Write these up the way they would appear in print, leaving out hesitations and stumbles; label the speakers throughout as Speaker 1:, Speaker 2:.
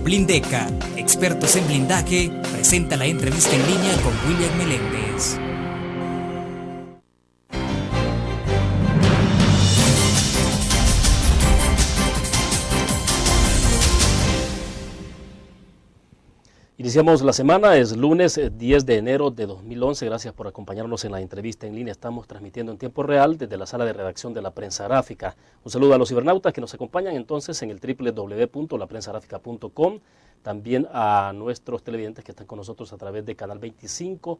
Speaker 1: Blindeca, expertos en blindaje, presenta la entrevista en línea con William Meléndez.
Speaker 2: Iniciamos la semana, es lunes 10 de enero de 2011. Gracias por acompañarnos en la entrevista en línea. Estamos transmitiendo en tiempo real desde la sala de redacción de La Prensa Gráfica. Un saludo a los cibernautas que nos acompañan entonces en el www.laprensagráfica.com. También a nuestros televidentes que están con nosotros a través de Canal 25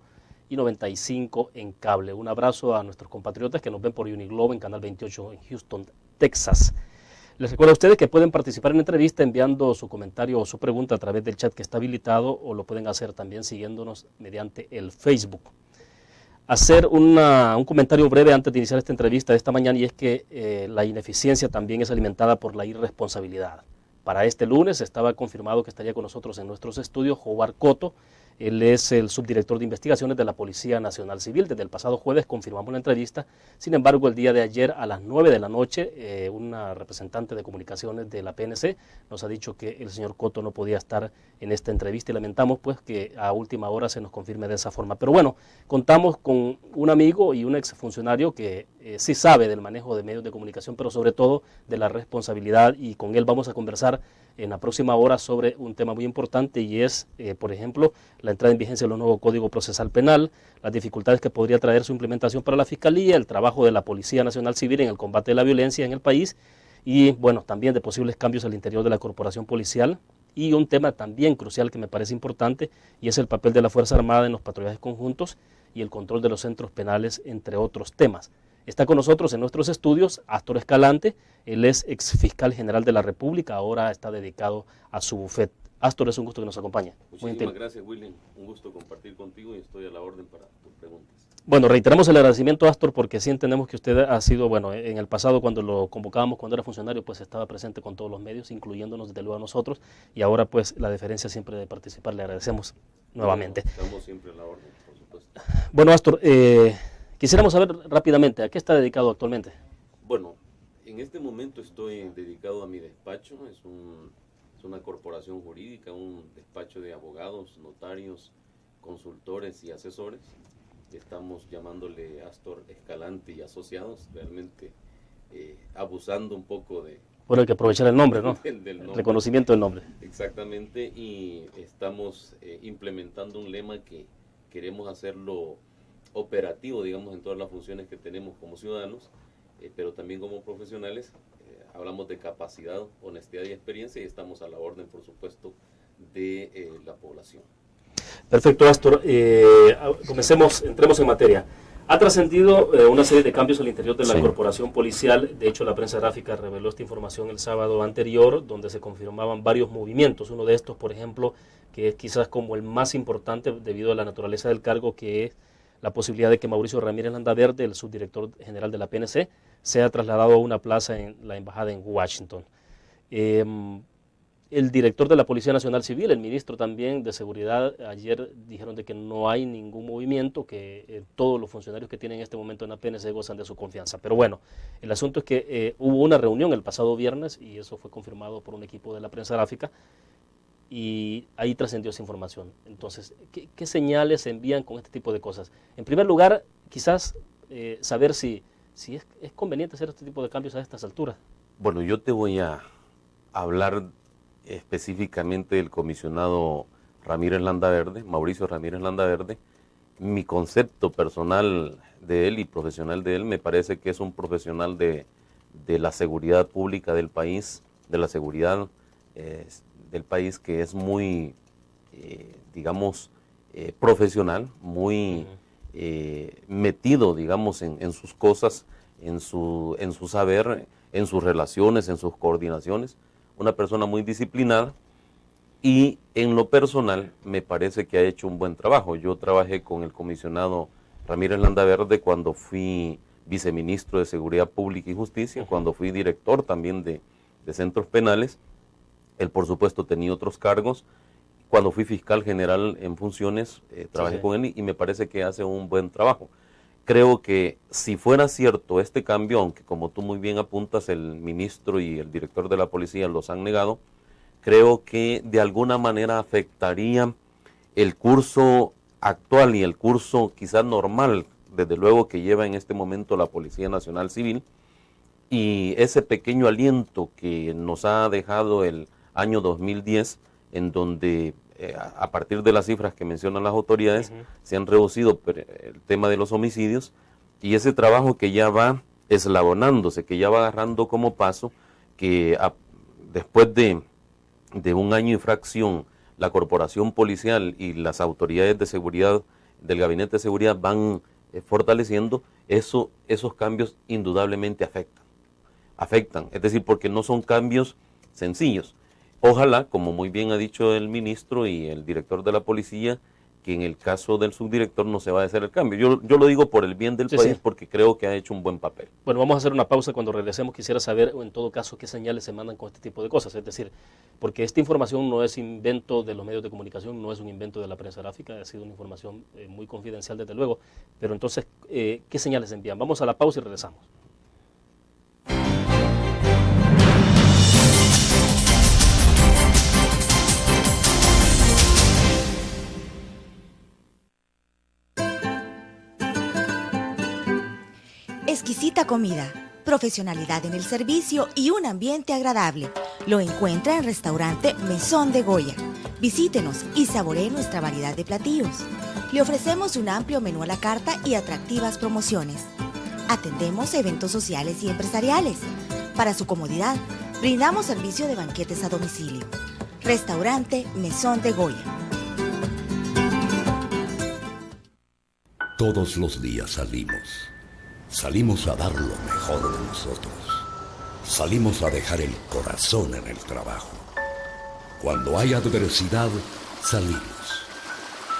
Speaker 2: y 95 en cable. Un abrazo a nuestros compatriotas que nos ven por Uniglobe en Canal 28 en Houston, Texas. Les recuerdo a ustedes que pueden participar en la entrevista enviando su comentario o su pregunta a través del chat que está habilitado, o lo pueden hacer también siguiéndonos mediante el Facebook. Hacer un comentario breve antes de iniciar esta entrevista de esta mañana, y es que la ineficiencia también es alimentada por la irresponsabilidad. Para este lunes estaba confirmado que estaría con nosotros en nuestros estudios Howard Cotto. Él es el subdirector de investigaciones de la Policía Nacional Civil. Desde el pasado jueves confirmamos la entrevista. Sin embargo, el día de ayer a las 9 de la noche, una representante de comunicaciones de la PNC nos ha dicho que el señor Cotto no podía estar en esta entrevista y lamentamos pues que a última hora se nos confirme de esa forma. Pero bueno, contamos con un amigo y un exfuncionario que sí sabe del manejo de medios de comunicación, pero sobre todo de la responsabilidad, y con él vamos a conversar en la próxima hora sobre un tema muy importante, y es, por ejemplo, la entrada en vigencia del nuevo Código Procesal Penal, las dificultades que podría traer su implementación para la Fiscalía, el trabajo de la Policía Nacional Civil en el combate de la violencia en el país, y bueno, también de posibles cambios al interior de la corporación policial, y un tema también crucial que me parece importante, y es el papel de la Fuerza Armada en los patrullajes conjuntos y el control de los centros penales, entre otros temas. Está con nosotros en nuestros estudios Astor Escalante. Él es exfiscal general de la República, ahora está dedicado a su bufete. Astor, es un gusto que nos acompañe.
Speaker 3: Muchísimas gracias, William. Un gusto compartir contigo y estoy a la orden para tus preguntas.
Speaker 2: Bueno, reiteramos el agradecimiento, Astor, porque sí entendemos que usted ha sido, bueno, en el pasado cuando lo convocábamos, cuando era funcionario, pues estaba presente con todos los medios, incluyéndonos desde luego a nosotros, y ahora pues la deferencia siempre de participar. Le agradecemos nuevamente.
Speaker 3: Estamos siempre a la orden, por supuesto.
Speaker 2: Bueno, Astor, quisiéramos saber rápidamente, ¿a qué está dedicado actualmente?
Speaker 3: Bueno, en este momento estoy dedicado a mi despacho. Es una corporación jurídica, un despacho de abogados, notarios, consultores y asesores. Estamos llamándole Astor Escalante y Asociados, realmente abusando un poco de...
Speaker 2: Bueno, hay que aprovechar el nombre, ¿no?
Speaker 3: del nombre.
Speaker 2: Reconocimiento del nombre.
Speaker 3: Exactamente, y estamos implementando un lema que queremos hacerlo operativo, digamos, en todas las funciones que tenemos como ciudadanos, pero también como profesionales. Hablamos de capacidad, honestidad y experiencia, y estamos a la orden, por supuesto, de la población.
Speaker 2: Perfecto, Astor. Entremos en materia. Ha trascendido una serie de cambios al interior de la corporación policial. De hecho, la Prensa Gráfica reveló esta información el sábado anterior, donde se confirmaban varios movimientos. Uno de estos, por ejemplo, que es quizás como el más importante debido a la naturaleza del cargo, que es la posibilidad de que Mauricio Ramírez Landaverde, el subdirector general de la PNC, sea trasladado a una plaza en la embajada en Washington. El director de la Policía Nacional Civil, el ministro también de Seguridad, ayer dijeron de que no hay ningún movimiento, que todos los funcionarios que tienen en este momento en la PNC gozan de su confianza. Pero bueno, el asunto es que hubo una reunión el pasado viernes, y eso fue confirmado por un equipo de la Prensa Gráfica, y ahí trascendió esa información. Entonces, ¿qué señales se envían con este tipo de cosas? En primer lugar, quizás saber si es conveniente hacer este tipo de cambios a estas alturas.
Speaker 3: Bueno, yo te voy a hablar específicamente del comisionado Ramírez Landaverde, Mauricio Ramírez Landaverde. Mi concepto personal de él y profesional de él, me parece que es un profesional de la seguridad pública del país, de la seguridad del país, que es muy, digamos, profesional, muy metido, digamos, en sus cosas, en su saber, en sus relaciones, en sus coordinaciones. Una persona muy disciplinada, y en lo personal me parece que ha hecho un buen trabajo. Yo trabajé con el comisionado Ramírez Landaverde cuando fui viceministro de Seguridad Pública y Justicia, cuando fui director también de centros penales. Él, por supuesto, tenía otros cargos. Cuando fui fiscal general en funciones, trabajé con él, y me parece que hace un buen trabajo. Creo que si fuera cierto este cambio, aunque como tú muy bien apuntas, el ministro y el director de la policía los han negado, creo que de alguna manera afectaría el curso actual y el curso quizás normal, desde luego, que lleva en este momento la Policía Nacional Civil, y ese pequeño aliento que nos ha dejado el año 2010, en donde a partir de las cifras que mencionan las autoridades, se han reducido el tema de los homicidios, y ese trabajo que ya va eslabonándose, que ya va agarrando como paso, que después de un año y fracción, la corporación policial y las autoridades de seguridad del Gabinete de Seguridad van fortaleciendo, esos cambios indudablemente afectan, es decir, porque no son cambios sencillos. Ojalá, como muy bien ha dicho el ministro y el director de la policía, que en el caso del subdirector no se va a hacer el cambio. Yo lo digo por el bien del país, porque creo que ha hecho un buen papel.
Speaker 2: Bueno, vamos a hacer una pausa. Cuando regresemos quisiera saber, en todo caso, qué señales se mandan con este tipo de cosas. Es decir, porque esta información no es invento de los medios de comunicación, no es un invento de la prensa gráfica, ha sido una información muy confidencial desde luego. Pero entonces, ¿qué señales envían? Vamos a la pausa y regresamos.
Speaker 4: Exquisita comida, profesionalidad en el servicio y un ambiente agradable. Lo encuentra en Restaurante Mesón de Goya. Visítenos y saboree nuestra variedad de platillos. Le ofrecemos un amplio menú a la carta y atractivas promociones. Atendemos eventos sociales y empresariales. Para su comodidad, brindamos servicio de banquetes a domicilio. Restaurante Mesón de Goya.
Speaker 5: Todos los días salimos a dar lo mejor de nosotros. Salimos a dejar el corazón en el trabajo. Cuando hay adversidad, salimos.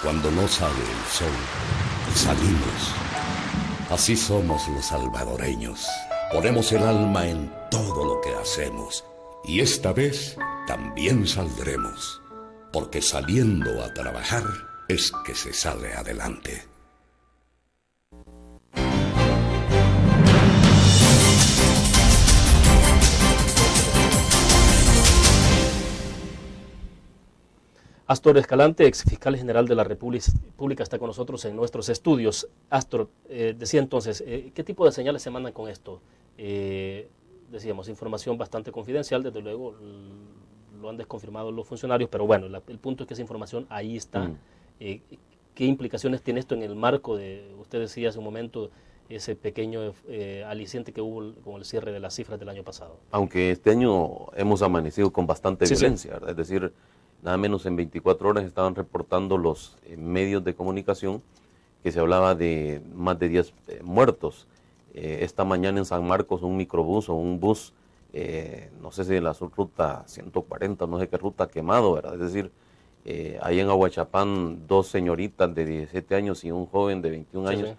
Speaker 5: Cuando no sale el sol, salimos. Así somos los salvadoreños. Ponemos el alma en todo lo que hacemos. Y esta vez también saldremos. Porque saliendo a trabajar es que se sale adelante.
Speaker 2: Astor Escalante, ex fiscal general de la República, está con nosotros en nuestros estudios. Astor, decía entonces, ¿qué tipo de señales se mandan con esto? Decíamos, información bastante confidencial, desde luego lo han desconfirmado los funcionarios, pero bueno, el punto es que esa información ahí está. ¿Qué implicaciones tiene esto en el marco de, usted decía hace un momento, ese pequeño aliciente que hubo con el cierre de las cifras del año pasado?
Speaker 3: Aunque este año hemos amanecido con bastante violencia, ¿verdad? Es decir, nada menos en 24 horas estaban reportando los medios de comunicación que se hablaba de más de 10 muertos. Esta mañana en San Marcos un microbús o un bus, no sé si de la subruta 140, no sé qué ruta, quemado, ¿verdad? Es decir, ahí en Aguachapán 2 señoritas de 17 años y un joven de 21 años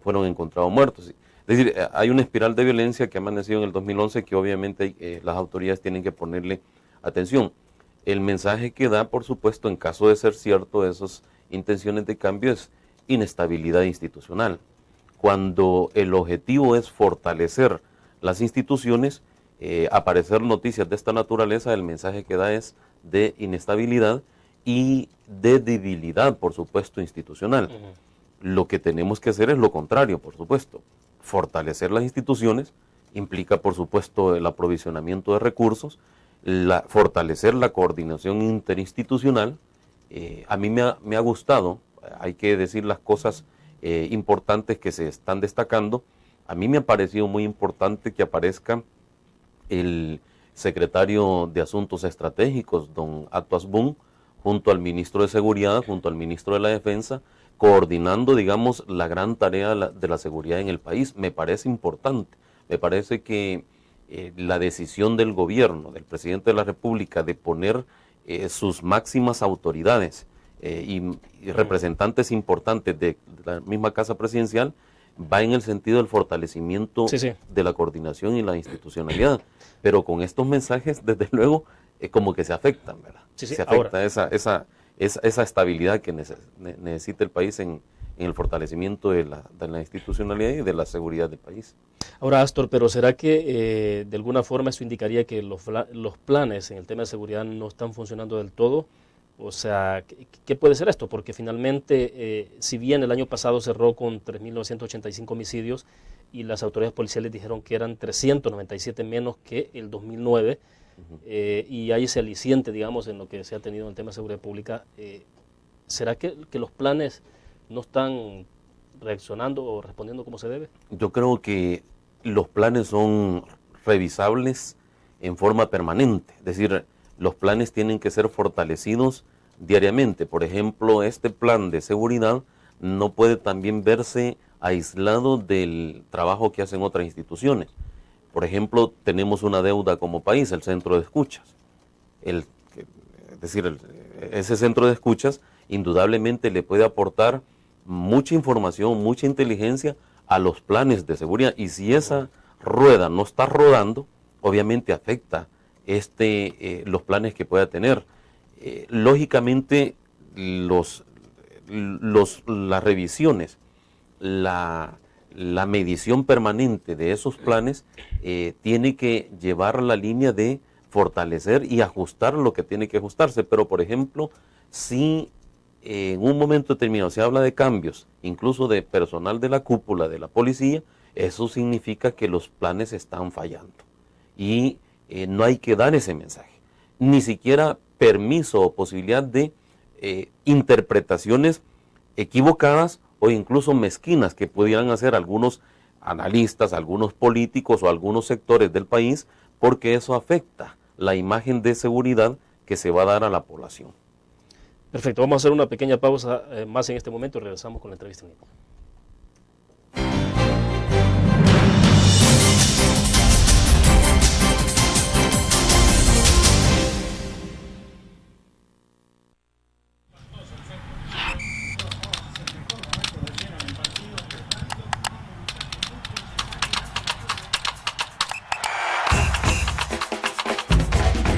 Speaker 3: fueron encontrados muertos. Es decir, hay una espiral de violencia que ha amanecido en el 2011 que obviamente las autoridades tienen que ponerle atención. El mensaje que da, por supuesto, en caso de ser cierto, esas intenciones de cambio es inestabilidad institucional. Cuando el objetivo es fortalecer las instituciones, aparecer noticias de esta naturaleza, el mensaje que da es de inestabilidad y de debilidad, por supuesto, institucional. Lo que tenemos que hacer es lo contrario, por supuesto. Fortalecer las instituciones implica, por supuesto, el aprovisionamiento de recursos, fortalecer la coordinación interinstitucional. A mí me ha gustado, hay que decir las cosas importantes que se están destacando. A mí me ha parecido muy importante que aparezca el secretario de Asuntos Estratégicos, don Ato Asbun, junto al ministro de Seguridad, junto al ministro de la Defensa, coordinando, digamos, la gran tarea de la seguridad en el país. Me parece importante, me parece que la decisión del gobierno, del presidente de la República, de poner sus máximas autoridades y representantes importantes de la misma Casa Presidencial, va en el sentido del fortalecimiento de la coordinación y la institucionalidad. Pero con estos mensajes, desde luego, como que se afectan, ¿verdad? Se afecta esa estabilidad que necesita el país en en el fortalecimiento de la institucionalidad y de la seguridad del país.
Speaker 2: Ahora, Astor, pero ¿será que de alguna forma eso indicaría que los planes en el tema de seguridad no están funcionando del todo? O sea, ¿qué puede ser esto? Porque finalmente, si bien el año pasado cerró con 3.985 homicidios y las autoridades policiales dijeron que eran 397 menos que el 2009, y hay ese aliciente, digamos, en lo que se ha tenido en el tema de seguridad pública, ¿será que los planes no están reaccionando o respondiendo como se debe?
Speaker 3: Yo creo que los planes son revisables en forma permanente, es decir, los planes tienen que ser fortalecidos diariamente. Por ejemplo, este plan de seguridad no puede también verse aislado del trabajo que hacen otras instituciones. Por ejemplo, tenemos una deuda como país, el centro de escuchas. Ese centro de escuchas indudablemente le puede aportar mucha información, mucha inteligencia a los planes de seguridad. Y si esa rueda no está rodando, obviamente afecta los planes que pueda tener. Lógicamente, las revisiones, la medición permanente de esos planes tiene que llevar la línea de fortalecer y ajustar lo que tiene que ajustarse. Pero, por ejemplo, si en un momento determinado se habla de cambios, incluso de personal de la cúpula de la policía, eso significa que los planes están fallando. Y no hay que dar ese mensaje. Ni siquiera permiso o posibilidad de interpretaciones equivocadas o incluso mezquinas que pudieran hacer algunos analistas, algunos políticos o algunos sectores del país, porque eso afecta la imagen de seguridad que se va a dar a la población.
Speaker 2: Perfecto, vamos a hacer una pequeña pausa más en este momento y regresamos con la entrevista.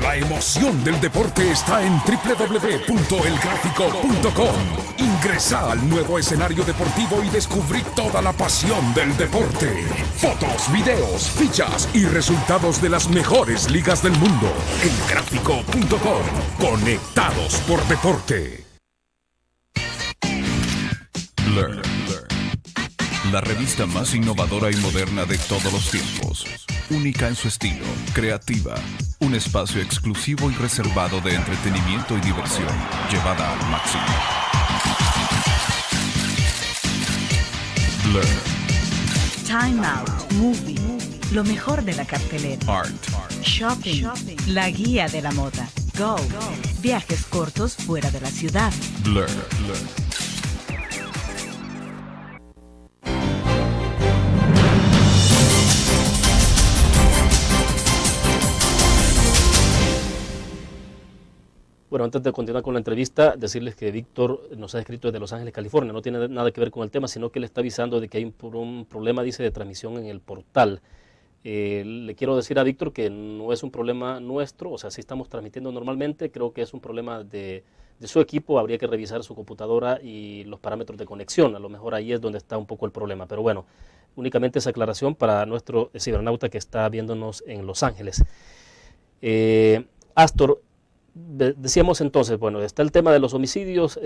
Speaker 6: La emoción del deporte está en www.elgráfico.com. Ingresa al nuevo escenario deportivo y descubrí toda la pasión del deporte. Fotos, videos, fichas y resultados de las mejores ligas del mundo. Elgráfico.com. Conectados por deporte.
Speaker 7: Learn. La revista más innovadora y moderna de todos los tiempos. Única en su estilo, creativa. Un espacio exclusivo y reservado de entretenimiento y diversión, llevada al máximo. Learn.
Speaker 8: Time Out, Movie, lo mejor de la cartelera.
Speaker 7: Art.
Speaker 8: Shopping, la guía de la moda. Go, viajes cortos fuera de la ciudad.
Speaker 7: Blur.
Speaker 2: Bueno, antes de continuar con la entrevista, decirles que Víctor nos ha escrito desde Los Ángeles, California. No tiene nada que ver con el tema, sino que le está avisando de que hay un problema, dice, de transmisión en el portal. Le quiero decir a Víctor que no es un problema nuestro, o sea, sí estamos transmitiendo normalmente, creo que es un problema de su equipo. Habría que revisar su computadora y los parámetros de conexión, a lo mejor ahí es donde está un poco el problema. Pero bueno, únicamente esa aclaración para nuestro cibernauta que está viéndonos en Los Ángeles. Astor, decíamos entonces, bueno, está el tema de los homicidios,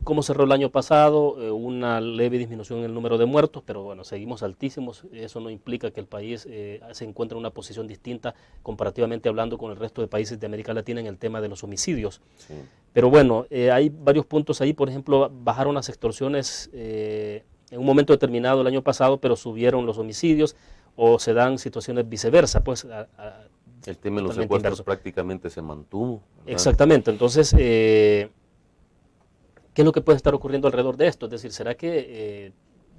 Speaker 2: cómo cerró el año pasado, una leve disminución en el número de muertos, pero bueno, seguimos altísimos. Eso no implica que el país se encuentre en una posición distinta comparativamente hablando con el resto de países de América Latina en el tema de los homicidios. Sí. Pero bueno, hay varios puntos ahí. Por ejemplo, bajaron las extorsiones en un momento determinado el año pasado, pero subieron los homicidios, o se dan situaciones viceversa, pues
Speaker 3: el tema de los secuestros prácticamente se mantuvo, ¿verdad?
Speaker 2: Exactamente. Entonces, ¿qué es lo que puede estar ocurriendo alrededor de esto? Es decir, ¿será que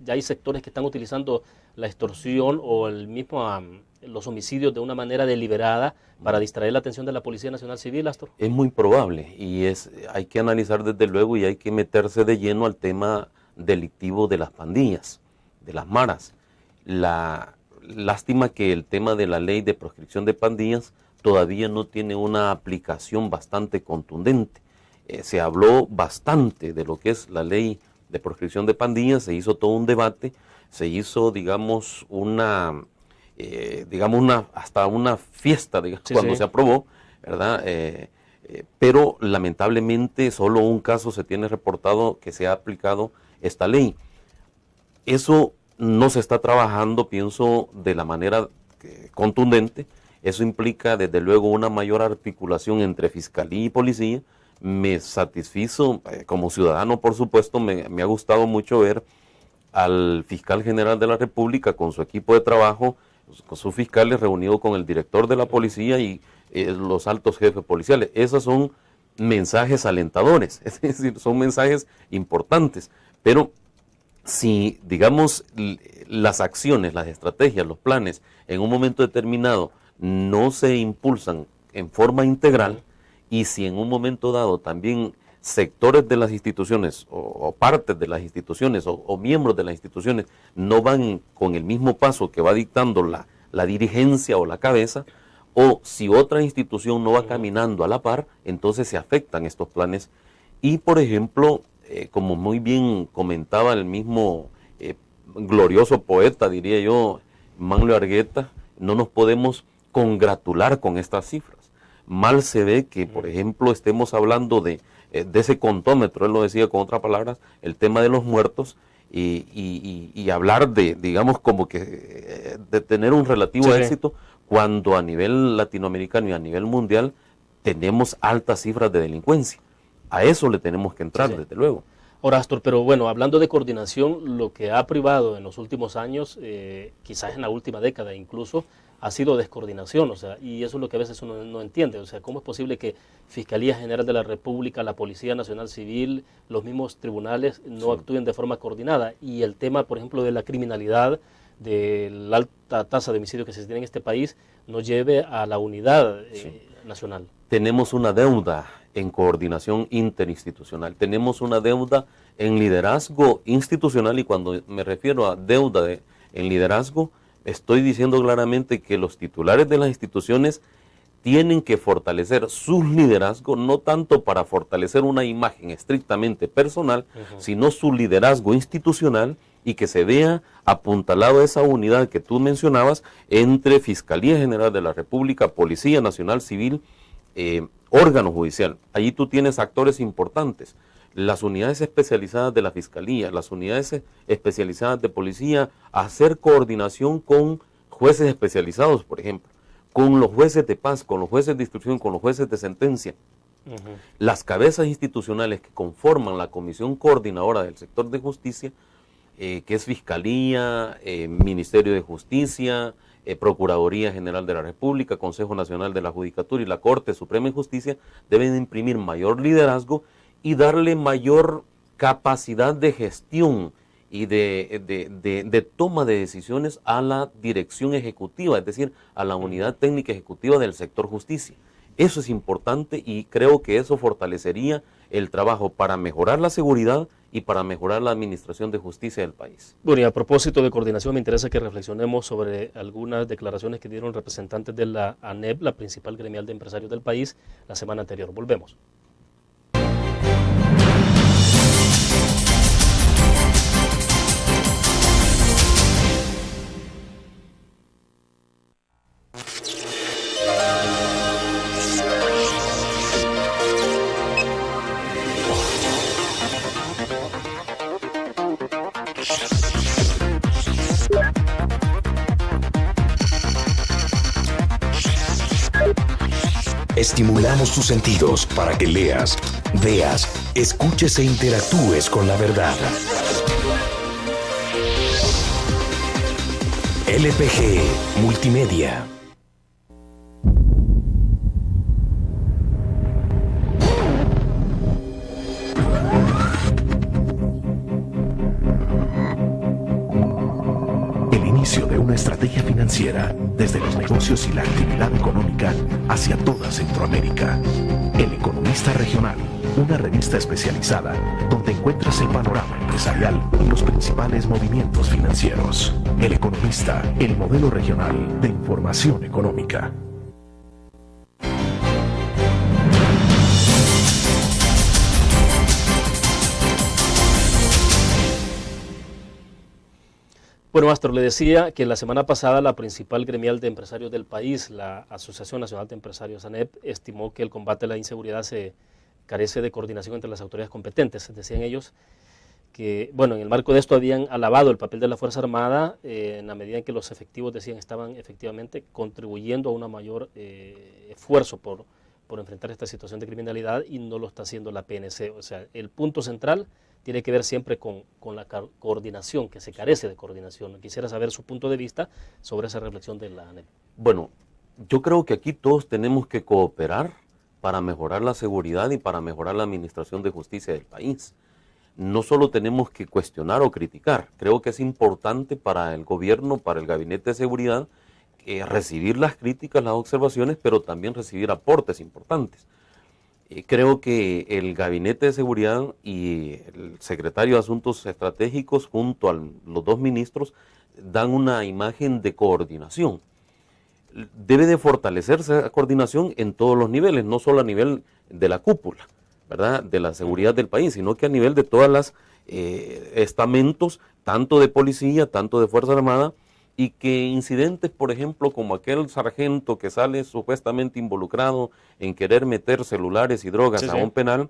Speaker 2: ya hay sectores que están utilizando la extorsión o los homicidios de una manera deliberada para distraer la atención de la Policía Nacional Civil, Astor?
Speaker 3: Es muy probable y hay que analizar desde luego y hay que meterse de lleno al tema delictivo de las pandillas, de las maras. Lástima que el tema de la ley de proscripción de pandillas todavía no tiene una aplicación bastante contundente. Se habló bastante de lo que es la ley de proscripción de pandillas, se hizo todo un debate, se hizo, digamos, hasta una fiesta, digamos, cuando se aprobó, ¿verdad? Pero lamentablemente solo un caso se tiene reportado que se ha aplicado esta ley. Eso no se está trabajando, pienso, de la manera contundente. Eso implica, desde luego, una mayor articulación entre fiscalía y policía. Me satisfizo, como ciudadano, por supuesto, me ha gustado mucho ver al fiscal general de la República con su equipo de trabajo, con sus fiscales reunidos con el director de la policía y los altos jefes policiales. Esos son mensajes alentadores, es decir, son mensajes importantes, pero si, digamos, las acciones, las estrategias, los planes, en un momento determinado no se impulsan en forma integral, y si en un momento dado también sectores de las instituciones o partes de las instituciones o miembros de las instituciones no van con el mismo paso que va dictando la dirigencia o la cabeza, o si otra institución no va caminando a la par, entonces se afectan estos planes. Y, por ejemplo, como muy bien comentaba el mismo glorioso poeta, diría yo, Manlio Argueta, no nos podemos congratular con estas cifras. Mal se ve que, por ejemplo, estemos hablando de ese contómetro, él lo decía con otras palabras, el tema de los muertos, y hablar de, digamos, como que de tener un relativo éxito, cuando a nivel latinoamericano y a nivel mundial tenemos altas cifras de delincuencia. A eso le tenemos que entrar, desde luego.
Speaker 2: Ahora, Astor, pero bueno, hablando de coordinación, lo que ha privado en los últimos años, quizás en la última década incluso, ha sido descoordinación, o sea, y eso es lo que a veces uno no entiende, o sea, ¿cómo es posible que Fiscalía General de la República, la Policía Nacional Civil, los mismos tribunales no actúen de forma coordinada? Y el tema, por ejemplo, de la criminalidad, de la alta tasa de homicidio que se tiene en este país, no lleve a la unidad nacional. Tenemos una deuda en coordinación interinstitucional, tenemos una deuda en liderazgo institucional, y cuando me refiero a deuda en liderazgo, estoy diciendo claramente que los titulares de las instituciones tienen que fortalecer sus liderazgos, no tanto para fortalecer una imagen estrictamente personal, sino su liderazgo institucional, y que se vea apuntalado esa unidad que tú mencionabas entre Fiscalía General de la República, Policía Nacional Civil, órgano judicial. Allí tú tienes actores importantes. Las unidades especializadas de la Fiscalía, las unidades especializadas de Policía, hacer coordinación con jueces especializados, por ejemplo, con los jueces de paz, con los jueces de instrucción, con los jueces de sentencia. Las cabezas institucionales que conforman la Comisión Coordinadora del Sector de Justicia, que es Fiscalía, Ministerio de Justicia, Procuraduría General de la República, Consejo Nacional de la Judicatura y la Corte Suprema de Justicia, deben imprimir mayor liderazgo y darle mayor capacidad de gestión y de toma de decisiones a la dirección ejecutiva, es decir, a la unidad técnica ejecutiva del sector justicia. Eso es importante, y creo que eso fortalecería el trabajo para mejorar la seguridad y para mejorar la administración de justicia del país. Bueno, y a propósito de coordinación, me interesa que reflexionemos sobre algunas declaraciones que dieron representantes de la ANEP, la principal gremial de empresarios del país, la semana anterior. Volvemos.
Speaker 9: Estimulamos tus sentidos para que leas, veas, escuches e interactúes con la verdad. LPG Multimedia. El inicio de una estrategia financiera desde los negocios y la actividad económica hacia toda Centroamérica. El Economista Regional, una revista especializada donde encuentras el panorama empresarial y los principales movimientos financieros. El Economista, el modelo regional de información económica.
Speaker 2: Bueno, Astro, le decía que la semana pasada la principal gremial de empresarios del país, la Asociación Nacional de Empresarios, ANEP, estimó que el combate a la inseguridad se carece de coordinación entre las autoridades competentes. Decían ellos que, bueno, en el marco de esto habían alabado el papel de la Fuerza Armada en la medida en que los efectivos, decían, estaban efectivamente contribuyendo a un mayor esfuerzo por enfrentar esta situación de criminalidad, y no lo está haciendo la PNC. O sea, el punto central tiene que ver siempre con la coordinación, que se carece de coordinación. Quisiera saber su punto de vista sobre esa reflexión de la ANEP.
Speaker 3: Bueno, yo creo que aquí todos tenemos que cooperar para mejorar la seguridad y para mejorar la administración de justicia del país. No solo tenemos que cuestionar o criticar, creo que es importante para el gobierno, para el Gabinete de Seguridad, recibir las críticas, las observaciones, pero también recibir aportes importantes. Creo que el Gabinete de Seguridad y el Secretario de Asuntos Estratégicos, junto a los dos ministros, dan una imagen de coordinación. Debe de fortalecerse esa coordinación en todos los niveles, no solo a nivel de la cúpula, ¿verdad?, de la seguridad del país, sino que a nivel de todas las estamentos, tanto de policía, tanto de Fuerza Armada, y que incidentes, por ejemplo, como aquel sargento que sale supuestamente involucrado en querer meter celulares y drogas a un penal,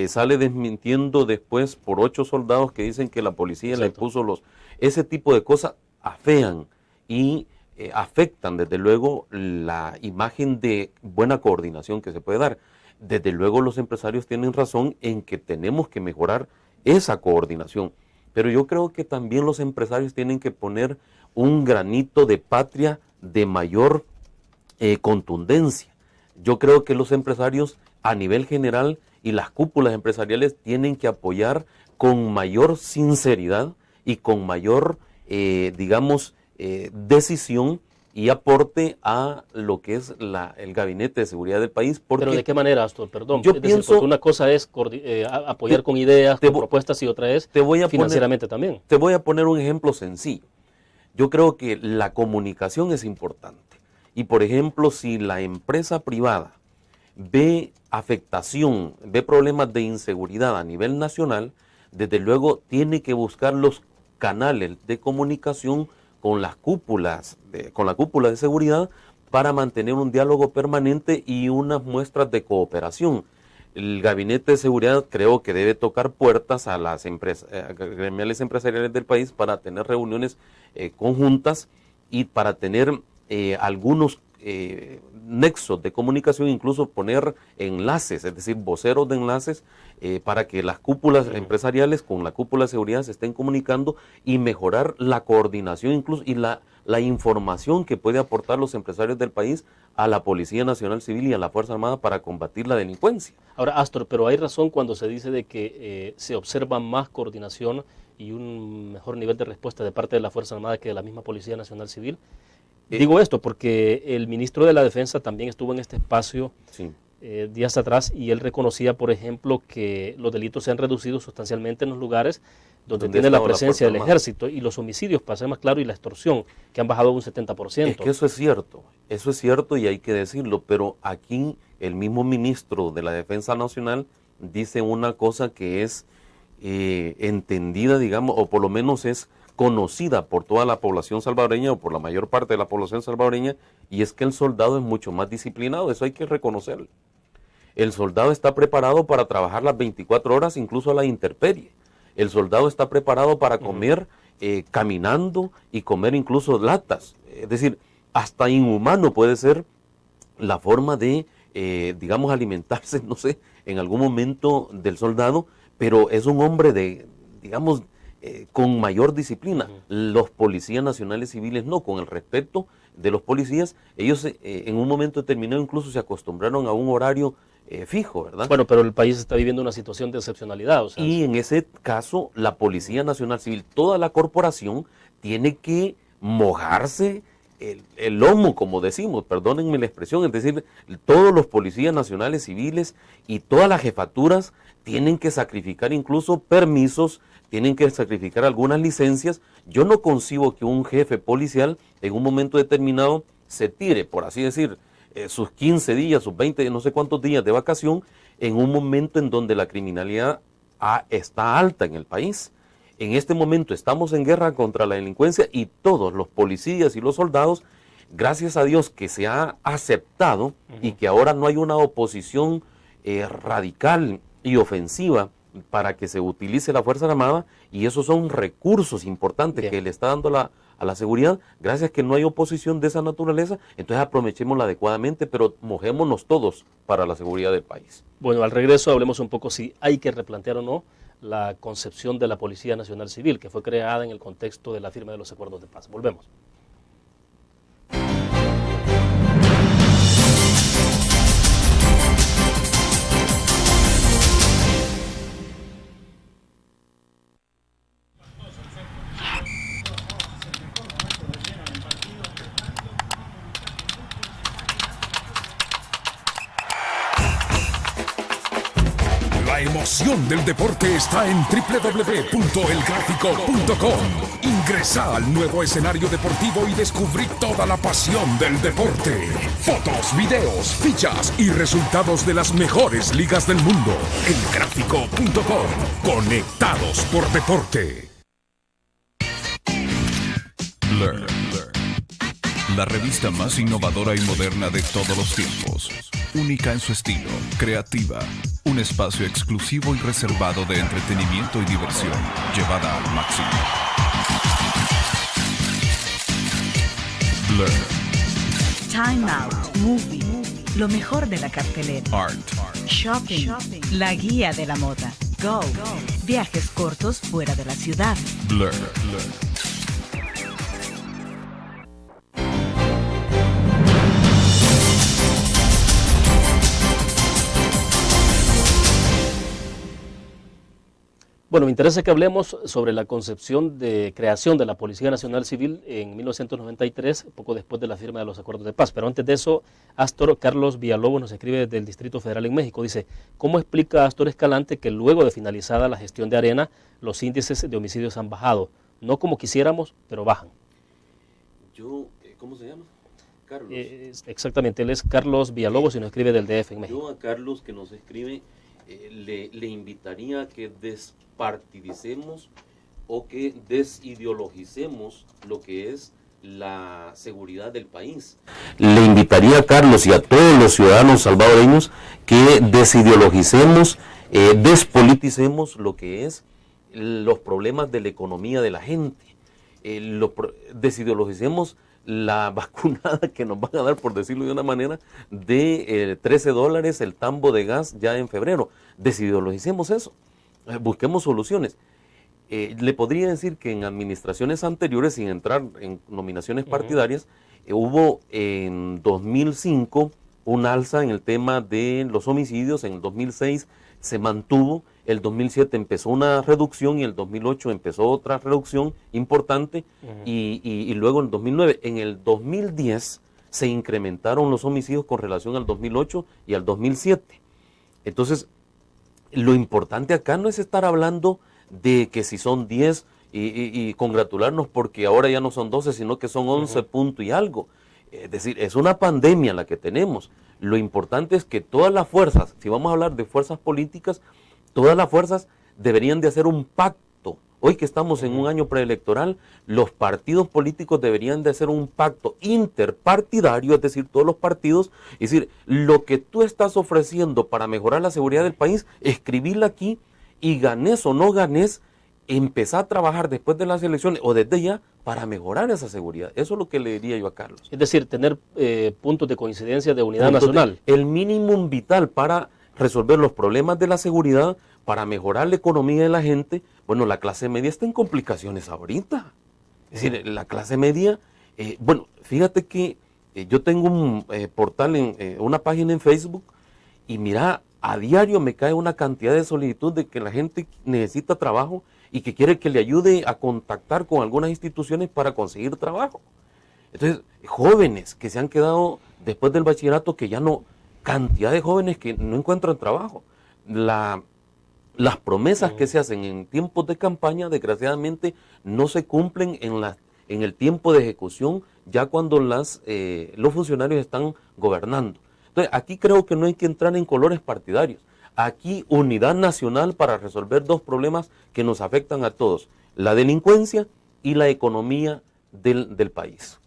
Speaker 3: sale desmintiendo después por 8 soldados que dicen que la policía le puso los... Ese tipo de cosas afean y afectan desde luego la imagen de buena coordinación que se puede dar. Desde luego los empresarios tienen razón en que tenemos que mejorar esa coordinación, pero yo creo que también los empresarios tienen que poner un granito de patria de mayor contundencia. Yo creo que los empresarios a nivel general y las cúpulas empresariales tienen que apoyar con mayor sinceridad y con mayor, decisión y aporte a lo que es el Gabinete de Seguridad del país.
Speaker 2: ¿Pero de qué manera, Astor? Perdón.
Speaker 3: Yo pienso,
Speaker 2: porque una cosa es apoyar con ideas, con propuestas, y otra es financieramente también.
Speaker 3: Te voy a poner un ejemplo sencillo. Yo creo que la comunicación es importante. Y, por ejemplo, si la empresa privada ve afectación, ve problemas de inseguridad a nivel nacional, desde luego tiene que buscar los canales de comunicación con las cúpulas, con la cúpula de seguridad, para mantener un diálogo permanente y unas muestras de cooperación. El Gabinete de Seguridad creo que debe tocar puertas a las gremiales empresariales del país para tener reuniones conjuntas y para tener algunos nexos de comunicación, incluso poner enlaces, es decir, voceros de enlaces, para que las cúpulas empresariales con la cúpula de seguridad se estén comunicando y mejorar la coordinación incluso y la información que puede aportar los empresarios del país a la Policía Nacional Civil y a la Fuerza Armada para combatir la delincuencia.
Speaker 2: Ahora, Astor, pero hay razón cuando se dice de que se observa más coordinación y un mejor nivel de respuesta de parte de la Fuerza Armada que de la misma Policía Nacional Civil. Digo esto porque el ministro de la Defensa también estuvo en este espacio días atrás, y él reconocía, por ejemplo, que los delitos se han reducido sustancialmente en los lugares donde tiene la presencia del ejército, y los homicidios, para ser más claro, y la extorsión, que han bajado un 70%.
Speaker 3: Es que eso es cierto y hay que decirlo, pero aquí el mismo ministro de la Defensa Nacional dice una cosa que es entendida, digamos, o por lo menos es conocida por toda la población salvadoreña o por la mayor parte de la población salvadoreña, y es que el soldado es mucho más disciplinado. Eso hay que reconocerlo. El soldado está preparado para trabajar las 24 horas, incluso a la intemperie. El soldado está preparado para comer caminando y comer incluso latas. Es decir, hasta inhumano puede ser la forma de, alimentarse, no sé, en algún momento del soldado, pero es un hombre con mayor disciplina. Los policías nacionales civiles no, con el respeto de los policías, ellos en un momento determinado incluso se acostumbraron a un horario fijo, ¿verdad?
Speaker 2: Bueno, pero el país está viviendo una situación de excepcionalidad. O sea,
Speaker 3: y en ese caso, la Policía Nacional Civil, toda la corporación, tiene que mojarse el lomo, como decimos, perdónenme la expresión, es decir, todos los policías nacionales civiles y todas las jefaturas tienen que sacrificar incluso permisos, tienen que sacrificar algunas licencias. Yo no concibo que un jefe policial en un momento determinado se tire, por así decir, sus 15 días, sus 20, no sé cuántos días de vacación, en un momento en donde la criminalidad está alta en el país. en este momento estamos en guerra contra la delincuencia y todos los policías y los soldados, gracias a Dios que se ha aceptado y que ahora no hay una oposición radical y ofensiva para que se utilice la Fuerza Armada, y esos son recursos importantes que le está dando a la seguridad, gracias que no hay oposición de esa naturaleza, entonces aprovechémosla adecuadamente, pero mojémonos todos para la seguridad del país.
Speaker 2: Bueno, al regreso hablemos un poco si hay que replantear o no la concepción de la Policía Nacional Civil, que fue creada en el contexto de la firma de los acuerdos de paz. Volvemos.
Speaker 6: La emoción del deporte está en www.elgráfico.com. Ingresa al nuevo escenario deportivo y descubrí toda la pasión del deporte. Fotos, videos, fichas y resultados de las mejores ligas del mundo. Elgráfico.com. Conectados por deporte.
Speaker 7: Learn. La revista más innovadora y moderna de todos los tiempos. Única en su estilo, creativa. Un espacio exclusivo y reservado de entretenimiento y diversión, llevada al máximo. Learn.
Speaker 8: Time Out, Movie, lo mejor de la cartelera.
Speaker 7: Art.
Speaker 8: Shopping, la guía de la moda. Go, viajes cortos fuera de la ciudad.
Speaker 7: Blur.
Speaker 2: Bueno, me interesa que hablemos sobre la concepción de creación de la Policía Nacional Civil en 1993, poco después de la firma de los acuerdos de paz. Pero antes de eso, Astor Carlos Villalobos nos escribe desde el Distrito Federal en México. Dice, ¿cómo explica Astor Escalante que luego de finalizada la gestión de Arena, los índices de homicidios han bajado? No como quisiéramos, pero bajan.
Speaker 3: ¿Cómo se llama? Carlos.
Speaker 2: Exactamente, él es Carlos Villalobos y nos escribe del DF en México.
Speaker 3: Yo a Carlos que nos escribe le invitaría a que despartidicemos o que desideologicemos lo que es la seguridad del país. Le invitaría a Carlos y a todos los ciudadanos salvadoreños que desideologicemos, despoliticemos lo que es los problemas de la economía de la gente. Desideologicemos la vacunada que nos van a dar, por decirlo de una manera, de $13 el tambo de gas ya en febrero. Desideologicemos eso, busquemos soluciones. Le podría decir que en administraciones anteriores, sin entrar en nominaciones partidarias, hubo en 2005 un alza en el tema de los homicidios, en el 2006 se mantuvo, el 2007 empezó una reducción y el 2008 empezó otra reducción importante y luego en el 2009. En el 2010 se incrementaron los homicidios con relación al 2008 y al 2007. Entonces, lo importante acá no es estar hablando de que si son 10 y congratularnos porque ahora ya no son 12, sino que son 11 punto y algo. Es decir, es una pandemia la que tenemos. Lo importante es que todas las fuerzas, si vamos a hablar de fuerzas políticas, todas las fuerzas deberían de hacer un pacto. Hoy que estamos en un año preelectoral, los partidos políticos deberían de hacer un pacto interpartidario, es decir, todos los partidos, es decir, lo que tú estás ofreciendo para mejorar la seguridad del país, escribirla aquí y ganes o no ganes, empezar a trabajar después de las elecciones o desde ya para mejorar esa seguridad. Eso es lo que le diría yo a Carlos.
Speaker 2: Es decir, tener puntos de coincidencia de unidad nacional.
Speaker 3: El mínimo vital para resolver los problemas de la seguridad, para mejorar la economía de la gente. Bueno, la clase media está en complicaciones ahorita. Es decir, la clase media, bueno, fíjate que yo tengo un portal, una página en Facebook, y mira, a diario me cae una cantidad de solicitud de que la gente necesita trabajo y que quiere que le ayude a contactar con algunas instituciones para conseguir trabajo. Entonces, jóvenes que se han quedado después del bachillerato, que ya no, cantidad de jóvenes que no encuentran trabajo. Las promesas que se hacen en tiempos de campaña, desgraciadamente, no se cumplen en el tiempo de ejecución, ya cuando los funcionarios están gobernando. Entonces, aquí creo que no hay que entrar en colores partidarios. Aquí, unidad nacional para resolver dos problemas que nos afectan a todos. la delincuencia y la economía del país.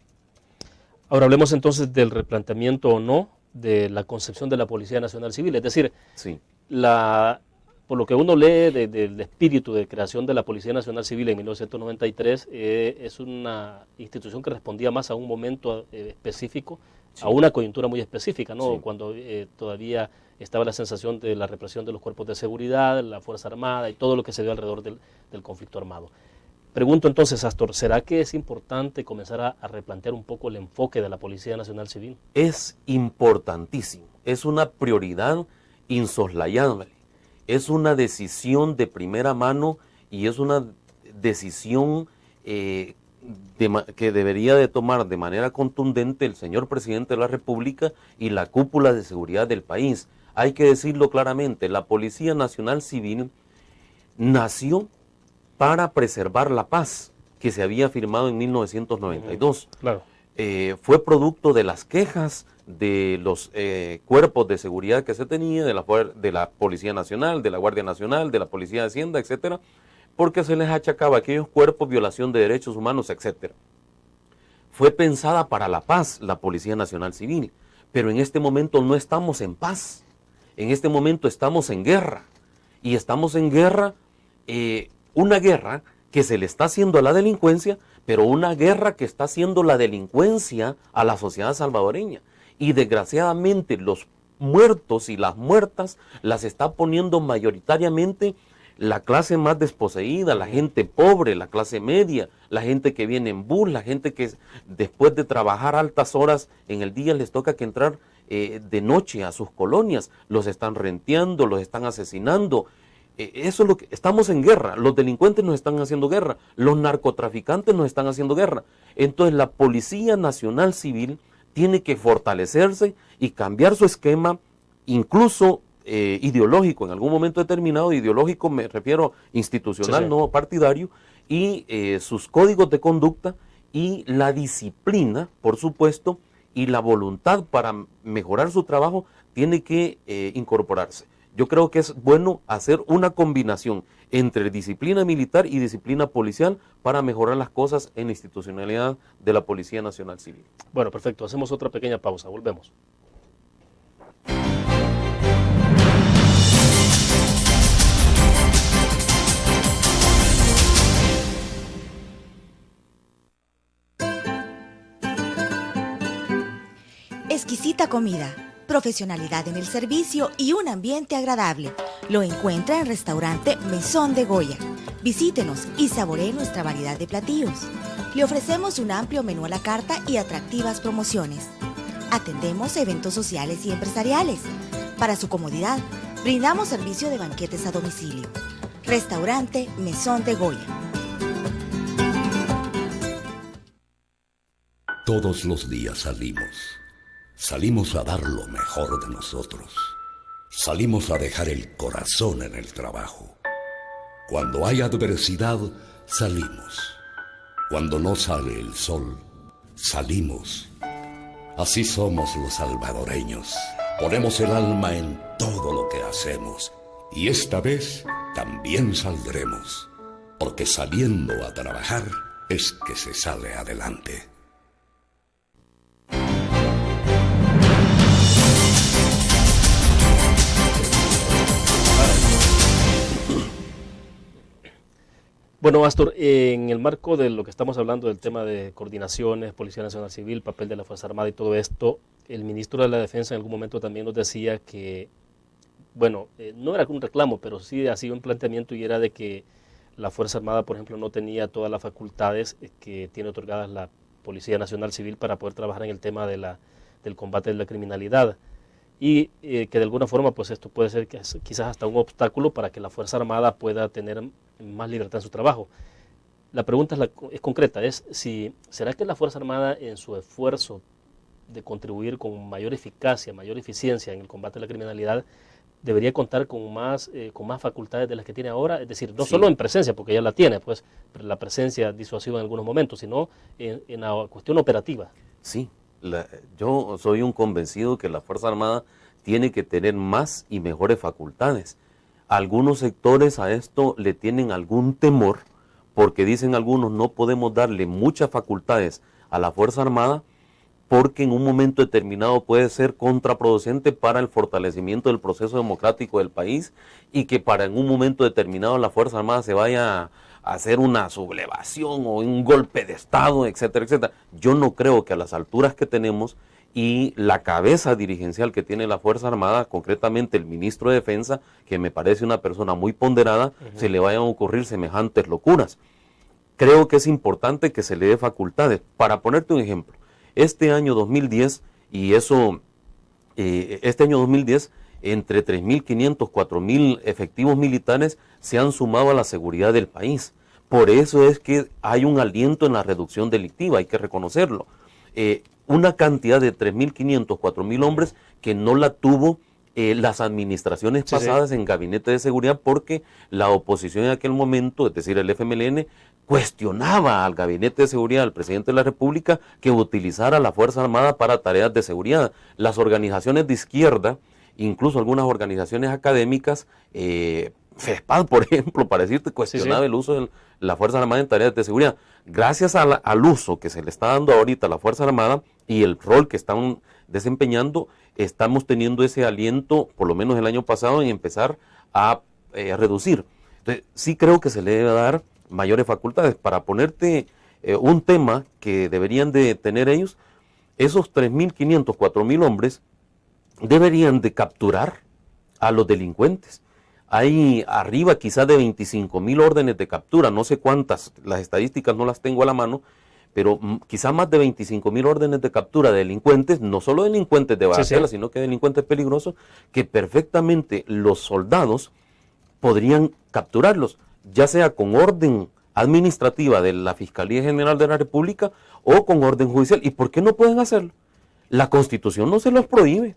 Speaker 2: Ahora hablemos entonces del replanteamiento o no de la concepción de la Policía Nacional Civil, es decir,
Speaker 3: Sí.
Speaker 2: por lo que uno lee del espíritu de creación de la Policía Nacional Civil en 1993, es una institución que respondía más a un momento específico,
Speaker 3: Sí.
Speaker 2: a una coyuntura muy específica, ¿no?
Speaker 3: Sí.
Speaker 2: Cuando todavía estaba la sensación de la represión de los cuerpos de seguridad, la Fuerza Armada y todo lo que se dio alrededor del conflicto armado. Pregunto entonces, Astor, ¿será que es importante comenzar a replantear un poco el enfoque de la Policía Nacional Civil?
Speaker 3: Es importantísimo, es una prioridad insoslayable, es una decisión de primera mano y es una decisión que debería de tomar de manera contundente el señor presidente de la República y la cúpula de seguridad del país. Hay que decirlo claramente, la Policía Nacional Civil nació para preservar la paz que se había firmado en 1992.
Speaker 2: Claro.
Speaker 3: Fue producto de las quejas de los cuerpos de seguridad que se tenía, de la Policía Nacional, de la Guardia Nacional, de la Policía de Hacienda, etcétera, porque se les achacaba a aquellos cuerpos violación de derechos humanos, etcétera. Fue pensada para la paz la Policía Nacional Civil, pero en este momento no estamos en paz, en este momento estamos en guerra, y estamos en guerra, una guerra que se le está haciendo a la delincuencia, pero una guerra que está haciendo la delincuencia a la sociedad salvadoreña. Y desgraciadamente los muertos y las muertas las está poniendo mayoritariamente la clase más desposeída, la gente pobre, la clase media, la gente que viene en bus, la gente que después de trabajar altas horas en el día les toca que entrar de noche a sus colonias, los están renteando, los están asesinando. Eso es lo que estamos en guerra. Los delincuentes nos están haciendo guerra, los narcotraficantes nos están haciendo guerra. Entonces la Policía Nacional Civil tiene que fortalecerse y cambiar su esquema, incluso ideológico, en algún momento determinado. Ideológico me refiero institucional, sí, no partidario, y sus códigos de conducta y la disciplina, por supuesto, y la voluntad para mejorar su trabajo tiene que incorporarse. Yo creo que es bueno hacer una combinación entre disciplina militar y disciplina policial para mejorar las cosas en la institucionalidad de la Policía Nacional Civil.
Speaker 2: Bueno, perfecto. Hacemos otra pequeña pausa. Volvemos.
Speaker 4: Exquisita comida, profesionalidad en el servicio y un ambiente agradable. Lo encuentra en Restaurante Mesón de Goya. Visítenos y saboree nuestra variedad de platillos. Le ofrecemos un amplio menú a la carta y atractivas promociones. Atendemos eventos sociales y empresariales. Para su comodidad, brindamos servicio de banquetes a domicilio. Restaurante Mesón de Goya.
Speaker 5: Todos los días salimos. Salimos a dar lo mejor de nosotros. Salimos a dejar el corazón en el trabajo. Cuando hay adversidad, salimos. Cuando no sale el sol, salimos. Así somos los salvadoreños. Ponemos el alma en todo lo que hacemos. Y esta vez también saldremos. Porque saliendo a trabajar es que se sale adelante.
Speaker 2: Bueno, Astor, en el marco de lo que estamos hablando del tema de coordinaciones, Policía Nacional Civil, papel de la Fuerza Armada y todo esto, el ministro de la Defensa en algún momento también nos decía que, bueno, no era un reclamo, pero sí hacía un planteamiento y era de que la Fuerza Armada, por ejemplo, no tenía todas las facultades que tiene otorgadas la Policía Nacional Civil para poder trabajar en el tema de del combate de la criminalidad. Y que de alguna forma pues esto puede ser quizás hasta un obstáculo para que la Fuerza Armada pueda tener más libertad en su trabajo. La pregunta es concreta, ¿será que la Fuerza Armada en su esfuerzo de contribuir con mayor eficacia, mayor eficiencia en el combate a la criminalidad, debería contar con más facultades de las que tiene ahora? Es decir, no solo en presencia, porque ya la tiene, pues la presencia disuasiva en algunos momentos, sino en la cuestión operativa.
Speaker 3: Sí. Yo soy un convencido que la Fuerza Armada tiene que tener más y mejores facultades. Algunos sectores a esto le tienen algún temor porque dicen algunos no podemos darle muchas facultades a la Fuerza Armada porque en un momento determinado puede ser contraproducente para el fortalecimiento del proceso democrático del país y que para en un momento determinado la Fuerza Armada se vaya a hacer una sublevación o un golpe de Estado, etcétera, etcétera. Yo no creo que a las alturas que tenemos y la cabeza dirigencial que tiene la Fuerza Armada, concretamente el ministro de Defensa, que me parece una persona muy ponderada, se le vayan a ocurrir semejantes locuras. Creo que es importante que se le dé facultades. Para ponerte un ejemplo, este año 2010, este año 2010, entre 3.500, 4.000 efectivos militares se han sumado a la seguridad del país. Por eso es que hay un aliento en la reducción delictiva, hay que reconocerlo. Una cantidad de 3.500, 4.000 hombres que no la tuvo las administraciones pasadas en gabinete de seguridad, porque la oposición en aquel momento, es decir, el FMLN, cuestionaba al gabinete de seguridad del presidente de la República que utilizara la Fuerza Armada para tareas de seguridad. Las organizaciones de izquierda, incluso algunas organizaciones académicas, FESPAD, por ejemplo, para decirte, cuestionaba el uso de la Fuerza Armada en tareas de seguridad. Gracias al uso que se le está dando ahorita a la Fuerza Armada y el rol que están desempeñando, estamos teniendo ese aliento, por lo menos el año pasado, en empezar a reducir. Entonces, sí creo que se le debe dar mayores facultades. Para ponerte un tema que deberían de tener ellos, esos 3.500, 4.000 hombres deberían de capturar a los delincuentes. Hay arriba quizás de 25.000 órdenes de captura, no sé cuántas, las estadísticas no las tengo a la mano, pero quizás más de 25.000 órdenes de captura de delincuentes, no solo delincuentes de bagatelas, sino que delincuentes peligrosos, que perfectamente los soldados podrían capturarlos, ya sea con orden administrativa de la Fiscalía General de la República o con orden judicial. ¿Y por qué no pueden hacerlo? La Constitución no se los prohíbe.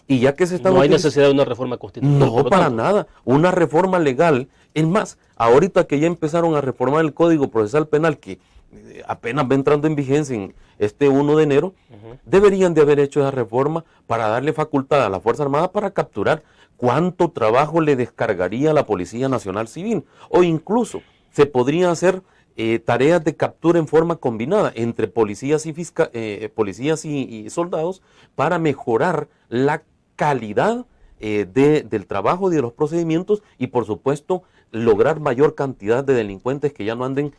Speaker 3: Y ya que se están
Speaker 2: no hay necesidad de una reforma constitucional.
Speaker 3: No, para nada. Una reforma legal. Es más, ahorita que ya empezaron a reformar el Código Procesal Penal, que apenas va entrando en vigencia en este 1 de enero, deberían de haber hecho esa reforma para darle facultad a la Fuerza Armada para capturar. ¿Cuánto trabajo le descargaría a la Policía Nacional Civil? O incluso se podrían hacer tareas de captura en forma combinada entre policías y soldados para mejorar la calidad del trabajo y de los procedimientos y, por supuesto, lograr mayor cantidad de delincuentes que ya no anden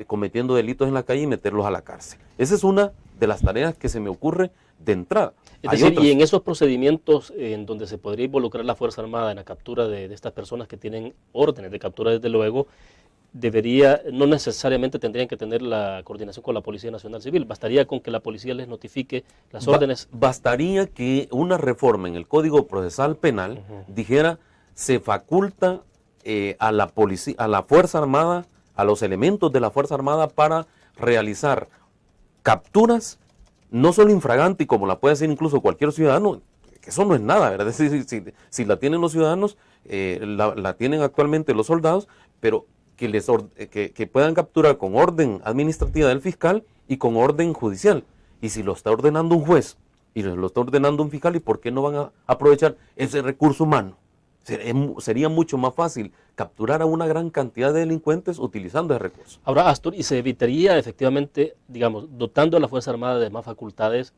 Speaker 3: cometiendo delitos en la calle y meterlos a la cárcel. Esa es una de las tareas que se me ocurre de entrada.
Speaker 2: Es decir, y en esos procedimientos en donde se podría involucrar la Fuerza Armada en la captura de estas personas que tienen órdenes de captura, desde luego, no necesariamente tendrían que tener la coordinación con la Policía Nacional Civil. Bastaría con que la policía les notifique las órdenes.
Speaker 3: Bastaría que una reforma en el Código Procesal Penal dijera, se faculta a la policía, a la Fuerza Armada, a los elementos de la Fuerza Armada para realizar capturas, no solo infragante, como la puede hacer incluso cualquier ciudadano, que eso no es nada, ¿verdad? Es decir, si la tienen los ciudadanos, la tienen actualmente los soldados, pero que puedan capturar con orden administrativa del fiscal y con orden judicial. Y si lo está ordenando un juez y lo está ordenando un fiscal, ¿y por qué no van a aprovechar ese recurso humano? Sería mucho más fácil capturar a una gran cantidad de delincuentes utilizando ese recurso.
Speaker 2: Ahora, Astor, y se evitaría efectivamente, digamos, dotando a la Fuerza Armada de más facultades,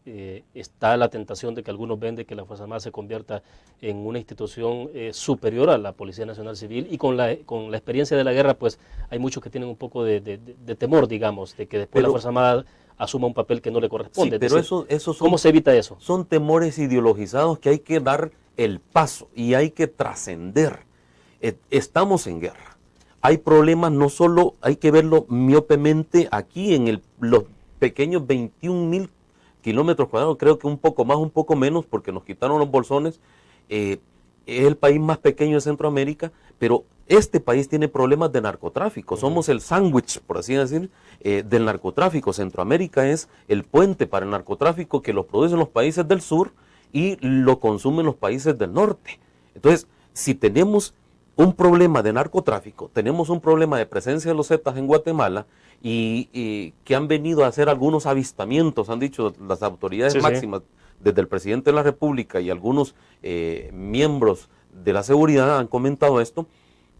Speaker 2: está la tentación de que algunos ven de que la Fuerza Armada se convierta en una institución superior a la Policía Nacional Civil, y con la experiencia de la guerra, pues hay muchos que tienen un poco de temor, digamos, de que después la Fuerza Armada asuma un papel que no le corresponde.
Speaker 3: Sí, pero
Speaker 2: decir, ¿cómo se evita eso?
Speaker 3: Son temores ideologizados que hay que dar el paso y hay que trascender. Estamos en guerra. Hay problemas, no solo hay que verlo miopemente aquí en los pequeños 21.000 kilómetros cuadrados, creo que un poco más, un poco menos, porque nos quitaron los bolsones. Es el país más pequeño de Centroamérica, pero este país tiene problemas de narcotráfico. Somos el sándwich, por así decir, del narcotráfico. Centroamérica es el puente para el narcotráfico que lo producen los países del sur y lo consumen los países del norte. Entonces, si tenemos un problema de narcotráfico, tenemos un problema de presencia de los Zetas en Guatemala y que han venido a hacer algunos avistamientos, han dicho las autoridades máximas, desde el presidente de la República y algunos miembros de la seguridad han comentado esto.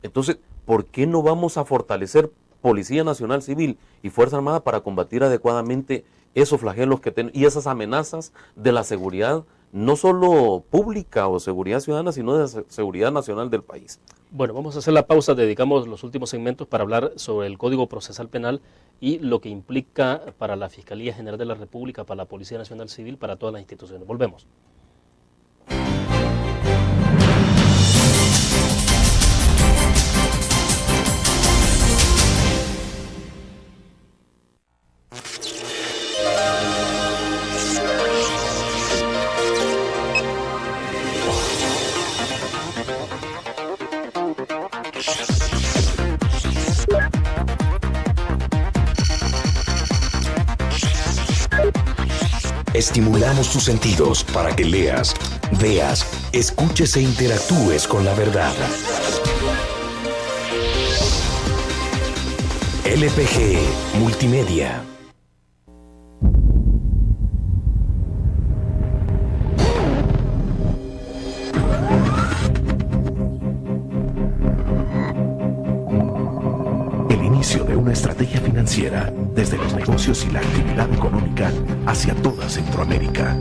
Speaker 3: Entonces, ¿por qué no vamos a fortalecer Policía Nacional Civil y Fuerza Armada para combatir adecuadamente esos flagelos que y esas amenazas de la seguridad, no solo pública o seguridad ciudadana, sino de la seguridad nacional del país.
Speaker 2: Bueno, vamos a hacer la pausa, dedicamos los últimos segmentos para hablar sobre el Código Procesal Penal y lo que implica para la Fiscalía General de la República, para la Policía Nacional Civil, para todas las instituciones. Volvemos.
Speaker 5: Estimulamos tus sentidos para que leas, veas, escuches e interactúes con la verdad. LPG Multimedia.
Speaker 9: El inicio de una estrategia financiera desde los negocios y la actividad económica hacia toda Centroamérica.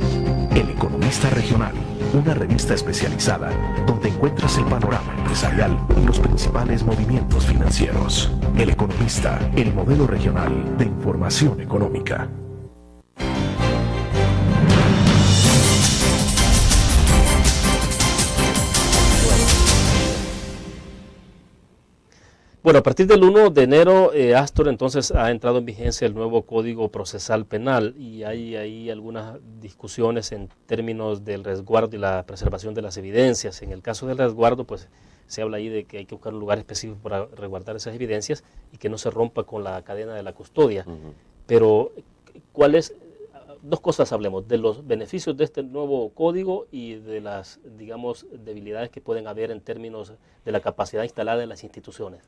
Speaker 9: El Economista Regional, una revista especializada donde encuentras el panorama empresarial y los principales movimientos financieros. El Economista, el modelo regional de información económica.
Speaker 2: Bueno, a partir del 1 de enero, Astor, entonces ha entrado en vigencia el nuevo Código Procesal Penal y hay ahí algunas discusiones en términos del resguardo y la preservación de las evidencias. En el caso del resguardo, pues se habla ahí de que hay que buscar un lugar específico para resguardar esas evidencias y que no se rompa con la cadena de la custodia. Pero, ¿cuáles? Dos cosas hablemos, de los beneficios de este nuevo código y de las, digamos, debilidades que pueden haber en términos de la capacidad instalada en las instituciones.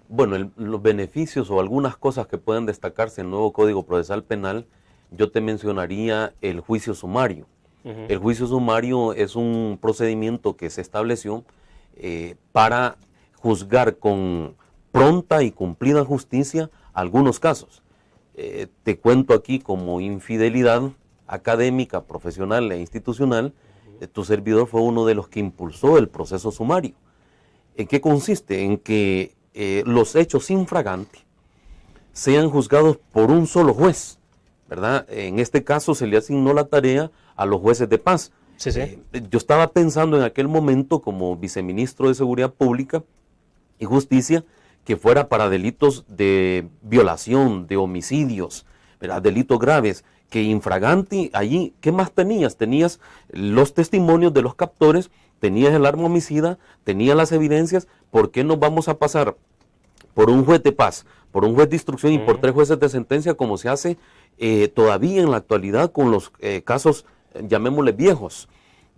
Speaker 3: Bueno, los beneficios o algunas cosas que pueden destacarse en el nuevo Código Procesal Penal, yo te mencionaría el juicio sumario. El juicio sumario es un procedimiento que se estableció para juzgar con pronta y cumplida justicia algunos casos. Te cuento aquí como infidelidad académica, profesional e institucional, tu servidor fue uno de los que impulsó el proceso sumario. ¿En qué consiste? En que los hechos infraganti sean juzgados por un solo juez, ¿verdad? En este caso se le asignó la tarea a los jueces de paz.
Speaker 2: Sí, sí.
Speaker 3: Yo estaba pensando en aquel momento como viceministro de Seguridad Pública y Justicia que fuera para delitos de violación, de homicidios, ¿verdad? Delitos graves, que infraganti allí, ¿qué más tenías? Tenías los testimonios de los captores, tenías el arma homicida, tenías las evidencias. ¿Por qué no vamos a pasar por un juez de paz, por un juez de instrucción y por 3 jueces de sentencia como se hace todavía en la actualidad con los casos, llamémosle viejos,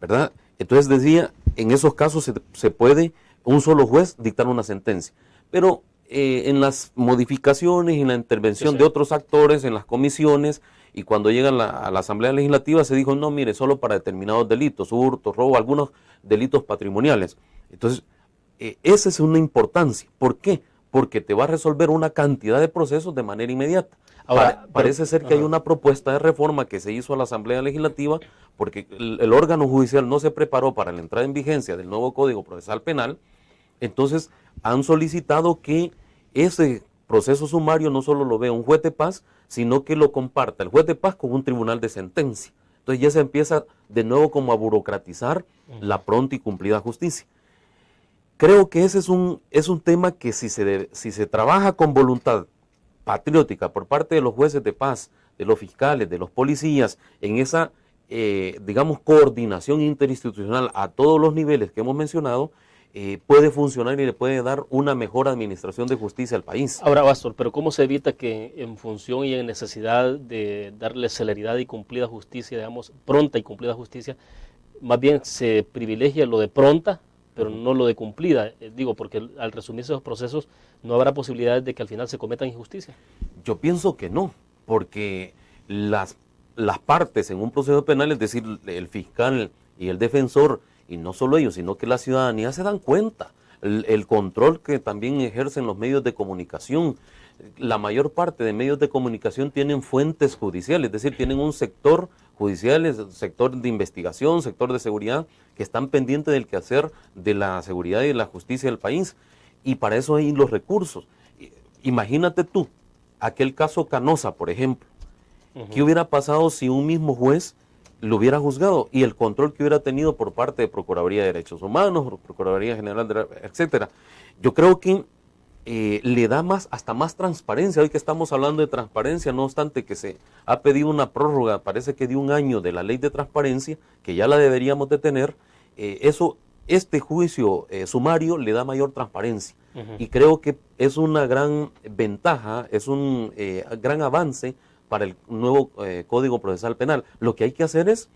Speaker 3: ¿verdad? Entonces decía, en esos casos se puede un solo juez dictar una sentencia. Pero en las modificaciones y en la intervención de otros actores en las comisiones y cuando llegan a la Asamblea Legislativa se dijo, no, mire, solo para determinados delitos, hurto, robo, algunos delitos patrimoniales. Entonces, esa es una importancia. ¿Por qué? Porque te va a resolver una cantidad de procesos de manera inmediata. Ahora, parece ser que hay una propuesta de reforma que se hizo a la Asamblea Legislativa porque el órgano judicial no se preparó para la entrada en vigencia del nuevo Código Procesal Penal. Entonces, han solicitado que ese proceso sumario no solo lo vea un juez de paz, sino que lo comparta el juez de paz con un tribunal de sentencia. Entonces ya se empieza de nuevo como a burocratizar la pronta y cumplida justicia. Creo que ese es un tema que si se trabaja con voluntad patriótica por parte de los jueces de paz, de los fiscales, de los policías, en esa, digamos, coordinación interinstitucional a todos los niveles que hemos mencionado, puede funcionar y le puede dar una mejor administración de justicia al país.
Speaker 2: Ahora, Astor, pero ¿cómo se evita que en función y en necesidad de darle celeridad y cumplida justicia, digamos, pronta y cumplida justicia, más bien se privilegia lo de pronta, pero no lo de cumplida? Digo, porque al resumirse los procesos no habrá posibilidades de que al final se cometan injusticias.
Speaker 3: Yo pienso que no, porque las partes en un proceso penal, es decir, el fiscal y el defensor, y no solo ellos, sino que la ciudadanía se dan cuenta, el control que también ejercen los medios de comunicación, la mayor parte de medios de comunicación tienen fuentes judiciales, es decir, tienen un sector judicial, sector de investigación, sector de seguridad, que están pendientes del quehacer de la seguridad y de la justicia del país. Y para eso hay los recursos. Imagínate tú, aquel caso Canosa, por ejemplo. ¿Qué hubiera pasado si un mismo juez lo hubiera juzgado y el control que hubiera tenido por parte de Procuraduría de Derechos Humanos, Procuraduría General, etcétera? Yo creo que le da hasta más transparencia. Hoy que estamos hablando de transparencia, no obstante que se ha pedido una prórroga, parece que de 1 año de la ley de transparencia, que ya la deberíamos de tener, este juicio sumario le da mayor transparencia. Y creo que es una gran ventaja, es un gran avance para el nuevo Código Procesal Penal. Lo que hay que hacer es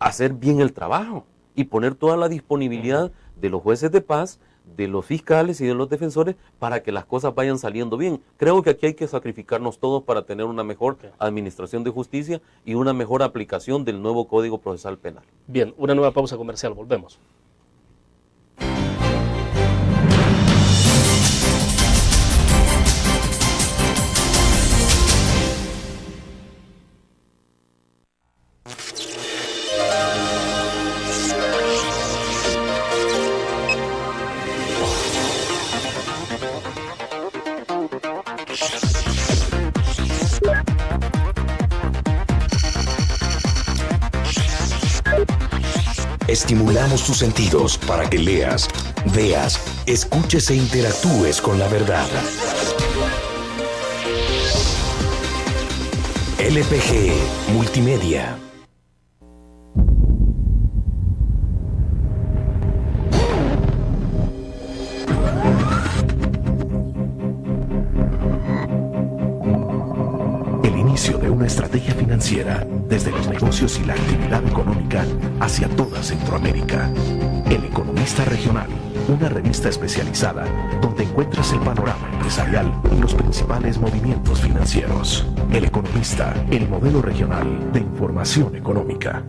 Speaker 3: hacer bien el trabajo y poner toda la disponibilidad de los jueces de paz, de los fiscales y de los defensores para que las cosas vayan saliendo bien. Creo que aquí hay que sacrificarnos todos para tener una mejor administración de justicia y una mejor aplicación del nuevo Código Procesal Penal.
Speaker 2: Bien, una nueva pausa comercial, volvemos.
Speaker 5: Estimulamos tus sentidos para que leas, veas, escuches e interactúes con la verdad. LPG Multimedia.
Speaker 9: El inicio de una estrategia financiera desde los negocios y la actividad económica hacia toda Centroamérica. El Economista Regional, una revista especializada donde encuentras el panorama empresarial y los principales movimientos financieros. El Economista, el modelo regional de información económica.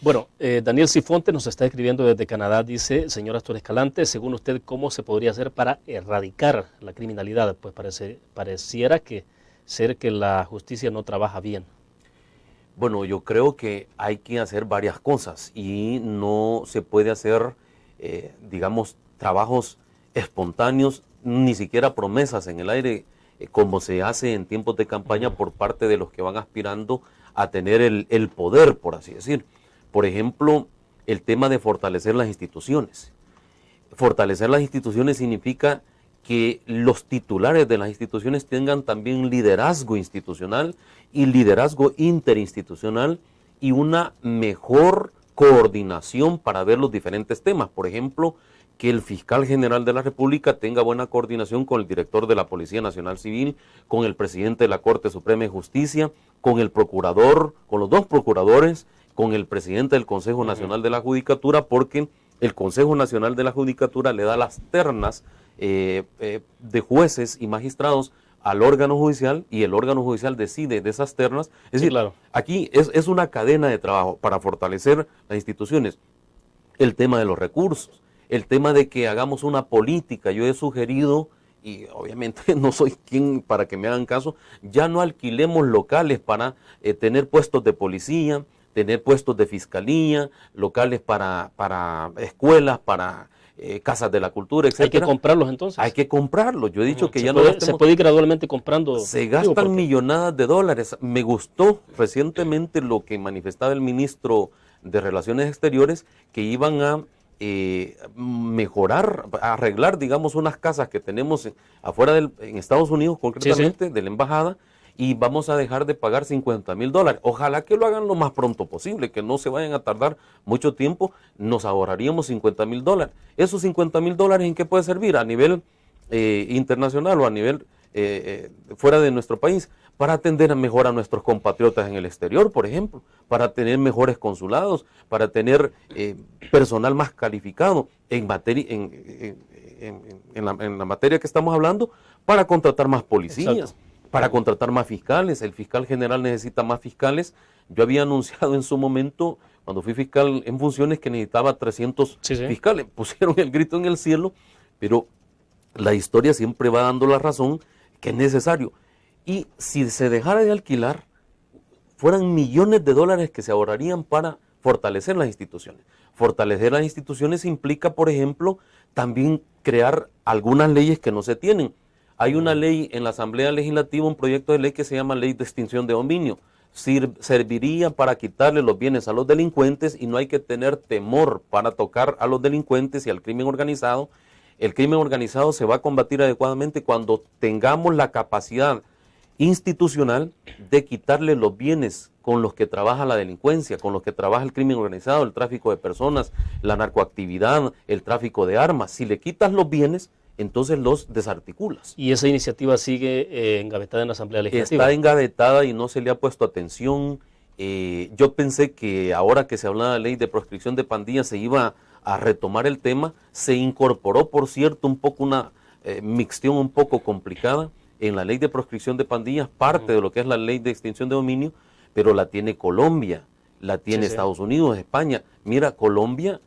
Speaker 2: Bueno, Daniel Sifonte nos está escribiendo desde Canadá, dice: señor Astor Escalante, según usted, ¿cómo se podría hacer para erradicar la criminalidad? Pues pareciera que la justicia no trabaja bien.
Speaker 3: Bueno, yo creo que hay que hacer varias cosas y no se puede hacer, digamos, trabajos espontáneos, ni siquiera promesas en el aire, como se hace en tiempos de campaña por parte de los que van aspirando a tener el poder, por así decir. Por ejemplo, el tema de fortalecer las instituciones. Fortalecer las instituciones significa que los titulares de las instituciones tengan también liderazgo institucional y liderazgo interinstitucional y una mejor coordinación para ver los diferentes temas. Por ejemplo, que el fiscal general de la República tenga buena coordinación con el director de la Policía Nacional Civil, con el presidente de la Corte Suprema de Justicia, con el procurador, con los 2 procuradores, con el presidente del Consejo Nacional de la Judicatura, porque el Consejo Nacional de la Judicatura le da las ternas de jueces y magistrados al órgano judicial y el órgano judicial decide de esas ternas. Es decir, claro, aquí es una cadena de trabajo para fortalecer las instituciones. El tema de los recursos, el tema de que hagamos una política. Yo he sugerido, y obviamente no soy quien para que me hagan caso, ya no alquilemos locales para tener puestos de policía, tener puestos de fiscalía, locales para escuelas, para casas de la cultura, etc.
Speaker 2: ¿Hay que comprarlos entonces?
Speaker 3: Hay que comprarlos. Yo he dicho que ya
Speaker 2: no
Speaker 3: gastemos.
Speaker 2: Se puede ir gradualmente comprando.
Speaker 3: Se gastan millonadas de dólares. Me gustó recientemente lo que manifestaba el ministro de Relaciones Exteriores, que iban a mejorar, a arreglar, digamos, unas casas que tenemos afuera en Estados Unidos, concretamente, de la embajada, y vamos a dejar de pagar $50,000. Ojalá que lo hagan lo más pronto posible, que no se vayan a tardar mucho tiempo. Nos ahorraríamos $50,000. ¿Esos $50,000 en qué puede servir? A nivel internacional o a nivel fuera de nuestro país, para atender mejor a nuestros compatriotas en el exterior, por ejemplo, para tener mejores consulados, para tener personal más calificado en la materia que estamos hablando, para contratar más policías. Exacto. para contratar más fiscales. El fiscal general necesita más fiscales. Yo había anunciado en su momento, cuando fui fiscal en funciones, que necesitaba 300 fiscales. Pusieron el grito en el cielo, pero la historia siempre va dando la razón que es necesario. Y si se dejara de alquilar, fueran millones de dólares que se ahorrarían para fortalecer las instituciones. Fortalecer las instituciones implica, por ejemplo, también crear algunas leyes que no se tienen. Hay una ley en la Asamblea Legislativa, un proyecto de ley que se llama Ley de Extinción de Dominio. Serviría para quitarle los bienes a los delincuentes y no hay que tener temor para tocar a los delincuentes y al crimen organizado. El crimen organizado se va a combatir adecuadamente cuando tengamos la capacidad institucional de quitarle los bienes con los que trabaja la delincuencia, con los que trabaja el crimen organizado, el tráfico de personas, la narcoactividad, el tráfico de armas. Si le quitas los bienes, entonces los desarticulas.
Speaker 2: ¿Y esa iniciativa sigue engavetada en la Asamblea Legislativa?
Speaker 3: Está engavetada y no se le ha puesto atención. Yo pensé que ahora que se hablaba de la ley de proscripción de pandillas se iba a retomar el tema. Se incorporó, por cierto, un poco una mixtión un poco complicada en la ley de proscripción de pandillas, parte de lo que es la ley de extinción de dominio, pero la tiene Colombia, la tiene Estados Unidos, España. Mira, Colombia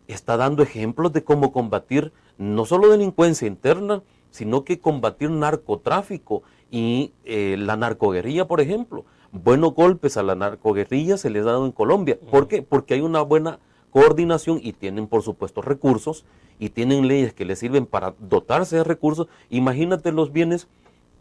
Speaker 3: está dando ejemplos de cómo combatir no solo delincuencia interna, sino que combatir narcotráfico y la narcoguerrilla, por ejemplo. Buenos golpes a la narcoguerrilla se les ha dado en Colombia. ¿Por qué? Porque hay una buena coordinación y tienen, por supuesto, recursos y tienen leyes que les sirven para dotarse de recursos. Imagínate los bienes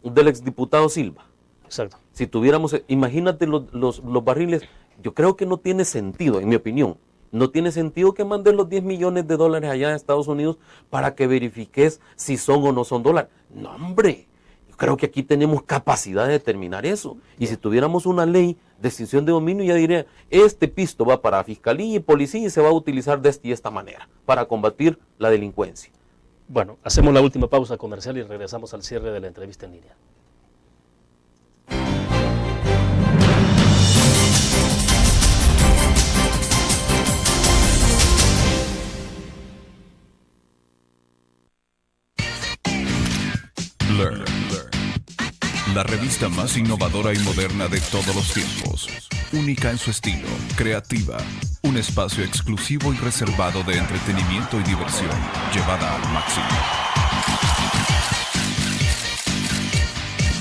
Speaker 3: del exdiputado Silva.
Speaker 2: Exacto.
Speaker 3: Si tuviéramos, imagínate los barriles, yo creo que no tiene sentido, en mi opinión, no tiene sentido que mandes los 10 millones de dólares allá a Estados Unidos para que verifiques si son o no son dólares. No, hombre, yo creo que aquí tenemos capacidad de determinar eso. Y si tuviéramos una ley de extinción de dominio, ya diría, este pisto va para fiscalía y policía y se va a utilizar de esta manera para combatir la delincuencia.
Speaker 2: Bueno, hacemos la última pausa comercial y regresamos al cierre de la entrevista en línea.
Speaker 7: Learn. La revista más innovadora y moderna de todos los tiempos. Única en su estilo, creativa. Un espacio exclusivo y reservado de entretenimiento y diversión, llevada al máximo.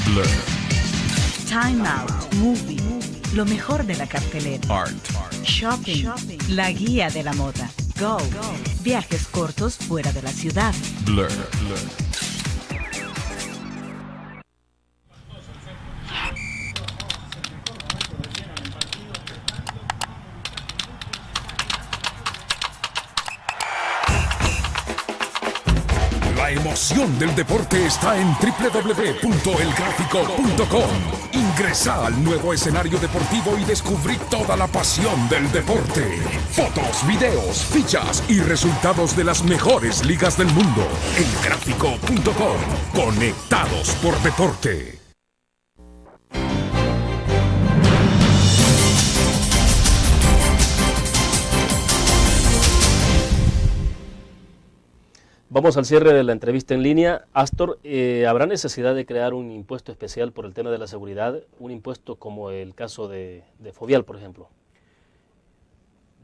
Speaker 7: Blur.
Speaker 8: Time Out, Movie, lo mejor de la cartelera.
Speaker 7: Art.
Speaker 8: Shopping, la guía de la moda. Go, viajes cortos fuera de la ciudad.
Speaker 7: Blur.
Speaker 6: La emoción del deporte está en www.elgráfico.com. Ingresa al nuevo escenario deportivo y descubrí toda la pasión del deporte. Fotos, videos, fichas y resultados de las mejores ligas del mundo. Elgráfico.com. Conectados por deporte.
Speaker 2: Vamos al cierre de la entrevista en línea. Astor, ¿habrá necesidad de crear un impuesto especial por el tema de la seguridad? Un impuesto como el caso de Fovial, por ejemplo.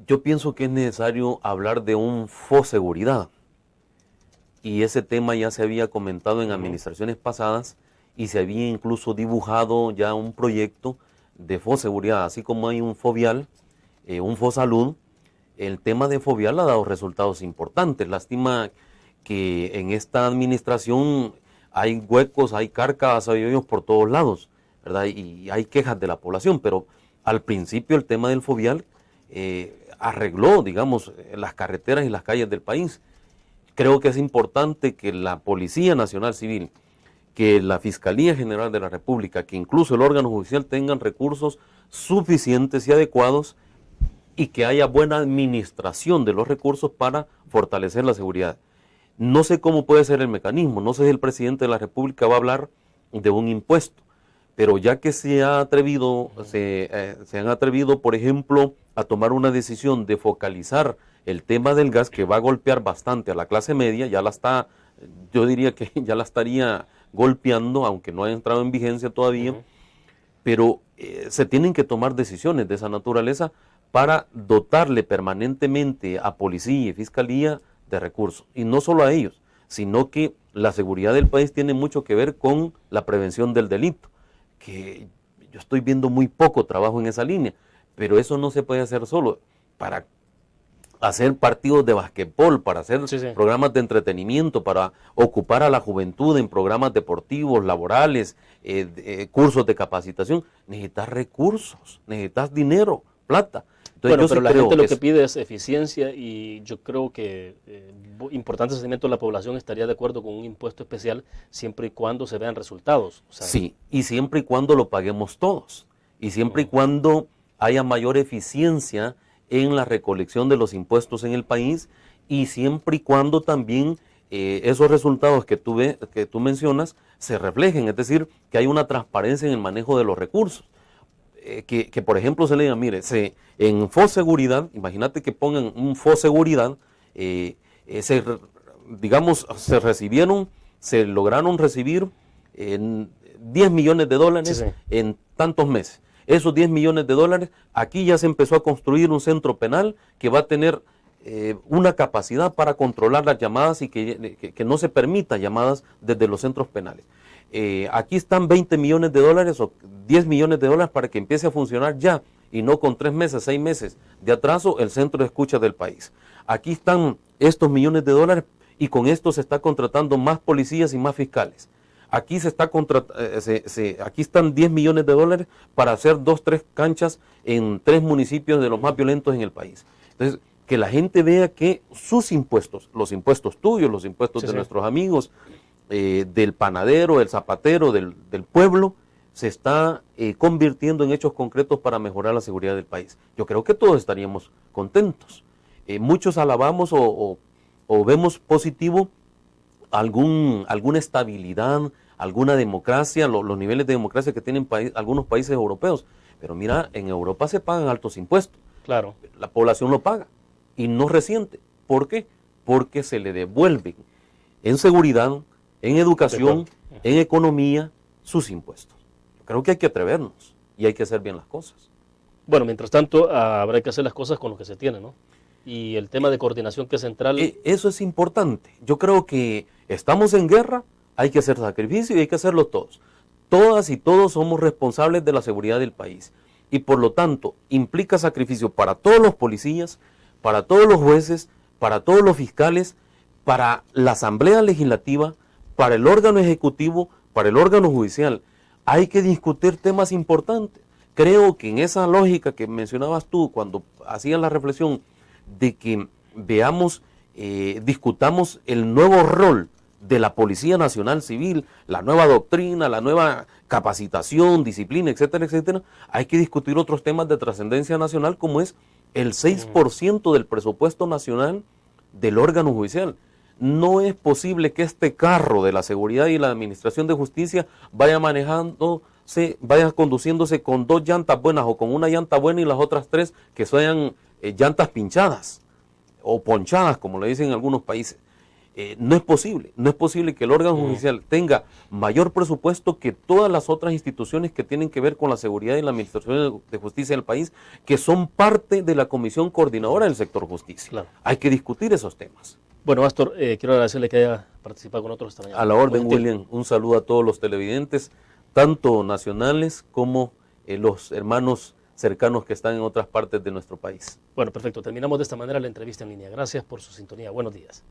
Speaker 3: Yo pienso que es necesario hablar de un FOSeguridad. Y ese tema ya se había comentado en administraciones pasadas y se había incluso dibujado ya un proyecto de FOSeguridad. Así como hay un Fovial, un FOSalud, el tema de Fovial ha dado resultados importantes. Lástima que en esta administración hay huecos, hay cárcavas, hay hoyos por todos lados, ¿verdad? Y hay quejas de la población, pero al principio el tema del Fovial arregló, digamos, las carreteras y las calles del país. Creo que es importante que la Policía Nacional Civil, que la Fiscalía General de la República, que incluso el órgano judicial tengan recursos suficientes y adecuados y que haya buena administración de los recursos para fortalecer la seguridad. No sé cómo puede ser el mecanismo, no sé si el presidente de la República va a hablar de un impuesto, pero ya que se han atrevido, por ejemplo, a tomar una decisión de focalizar el tema del gas, que va a golpear bastante a la clase media, yo diría que ya la estaría golpeando, aunque no haya entrado en vigencia todavía, pero se tienen que tomar decisiones de esa naturaleza para dotarle permanentemente a policía y fiscalía de recursos. Y no solo a ellos, sino que la seguridad del país tiene mucho que ver con la prevención del delito, que yo estoy viendo muy poco trabajo en esa línea, pero eso no se puede hacer solo. Para hacer partidos de basquetbol, para hacer programas de entretenimiento, para ocupar a la juventud en programas deportivos, laborales, cursos de capacitación, necesitas recursos, necesitas dinero, plata. Entonces,
Speaker 2: bueno, pero
Speaker 3: sí
Speaker 2: la gente lo
Speaker 3: que
Speaker 2: que pide es eficiencia y yo creo que importante segmento de la población estaría de acuerdo con un impuesto especial siempre y cuando se vean resultados. O sea,
Speaker 3: sí, y siempre y cuando lo paguemos todos, y siempre y cuando haya mayor eficiencia en la recolección de los impuestos en el país, y siempre y cuando también esos resultados que tú mencionas se reflejen, es decir, que hay una transparencia en el manejo de los recursos. Que por ejemplo se le diga, mire, en FOSeguridad, imagínate que pongan un FOSeguridad, se lograron recibir 10 millones de dólares en tantos meses. Esos 10 millones de dólares, aquí ya se empezó a construir un centro penal que va a tener una capacidad para controlar las llamadas y que no se permita llamadas desde los centros penales. Aquí están 20 millones de dólares o 10 millones de dólares para que empiece a funcionar ya y no con 3 meses, 6 meses de atraso el centro de escucha del país. Aquí están estos millones de dólares y con esto se está contratando más policías y más fiscales. Aquí aquí están 10 millones de dólares para hacer 2, 3 canchas en 3 municipios de los más violentos en el país. Entonces, que la gente vea que sus impuestos, los impuestos tuyos, los impuestos de nuestros amigos, del panadero, del zapatero, del pueblo, se está convirtiendo en hechos concretos para mejorar la seguridad del país. Yo creo que todos estaríamos contentos. Muchos alabamos o vemos positivo alguna estabilidad, alguna democracia, los niveles de democracia que tienen algunos países europeos. Pero mira, en Europa se pagan altos impuestos.
Speaker 2: Claro.
Speaker 3: La población lo paga y no resiente. ¿Por qué? Porque se le devuelven en seguridad, en educación, en economía, sus impuestos. Yo creo que hay que atrevernos y hay que hacer bien las cosas.
Speaker 2: Bueno, mientras tanto, habrá que hacer las cosas con lo que se tiene, ¿no? Y el tema de coordinación que es central.
Speaker 3: Eso es importante. Yo creo que estamos en guerra, hay que hacer sacrificio y hay que hacerlo todos. Todas y todos somos responsables de la seguridad del país. Y por lo tanto, implica sacrificio para todos los policías, para todos los jueces, para todos los fiscales, para la Asamblea Legislativa, para el órgano ejecutivo, para el órgano judicial. Hay que discutir temas importantes. Creo que en esa lógica que mencionabas tú cuando hacías la reflexión de que discutamos el nuevo rol de la Policía Nacional Civil, la nueva doctrina, la nueva capacitación, disciplina, etcétera, etcétera, hay que discutir otros temas de trascendencia nacional como es el 6% del presupuesto nacional del órgano judicial. No es posible que este carro de la seguridad y la administración de justicia vaya conduciéndose con 2 llantas buenas o con una llanta buena y las otras 3 que sean llantas pinchadas o ponchadas, como le dicen en algunos países. No es posible que el órgano judicial tenga mayor presupuesto que todas las otras instituciones que tienen que ver con la seguridad y la administración de justicia del país, que son parte de la comisión coordinadora del sector justicia. Claro. Hay que discutir esos temas.
Speaker 2: Bueno, Astor, quiero agradecerle que haya participado con nosotros esta mañana.
Speaker 3: A la orden, William. Un saludo a todos los televidentes, tanto nacionales como los hermanos cercanos que están en otras partes de nuestro país.
Speaker 2: Bueno, perfecto. Terminamos de esta manera la entrevista en línea. Gracias por su sintonía. Buenos días.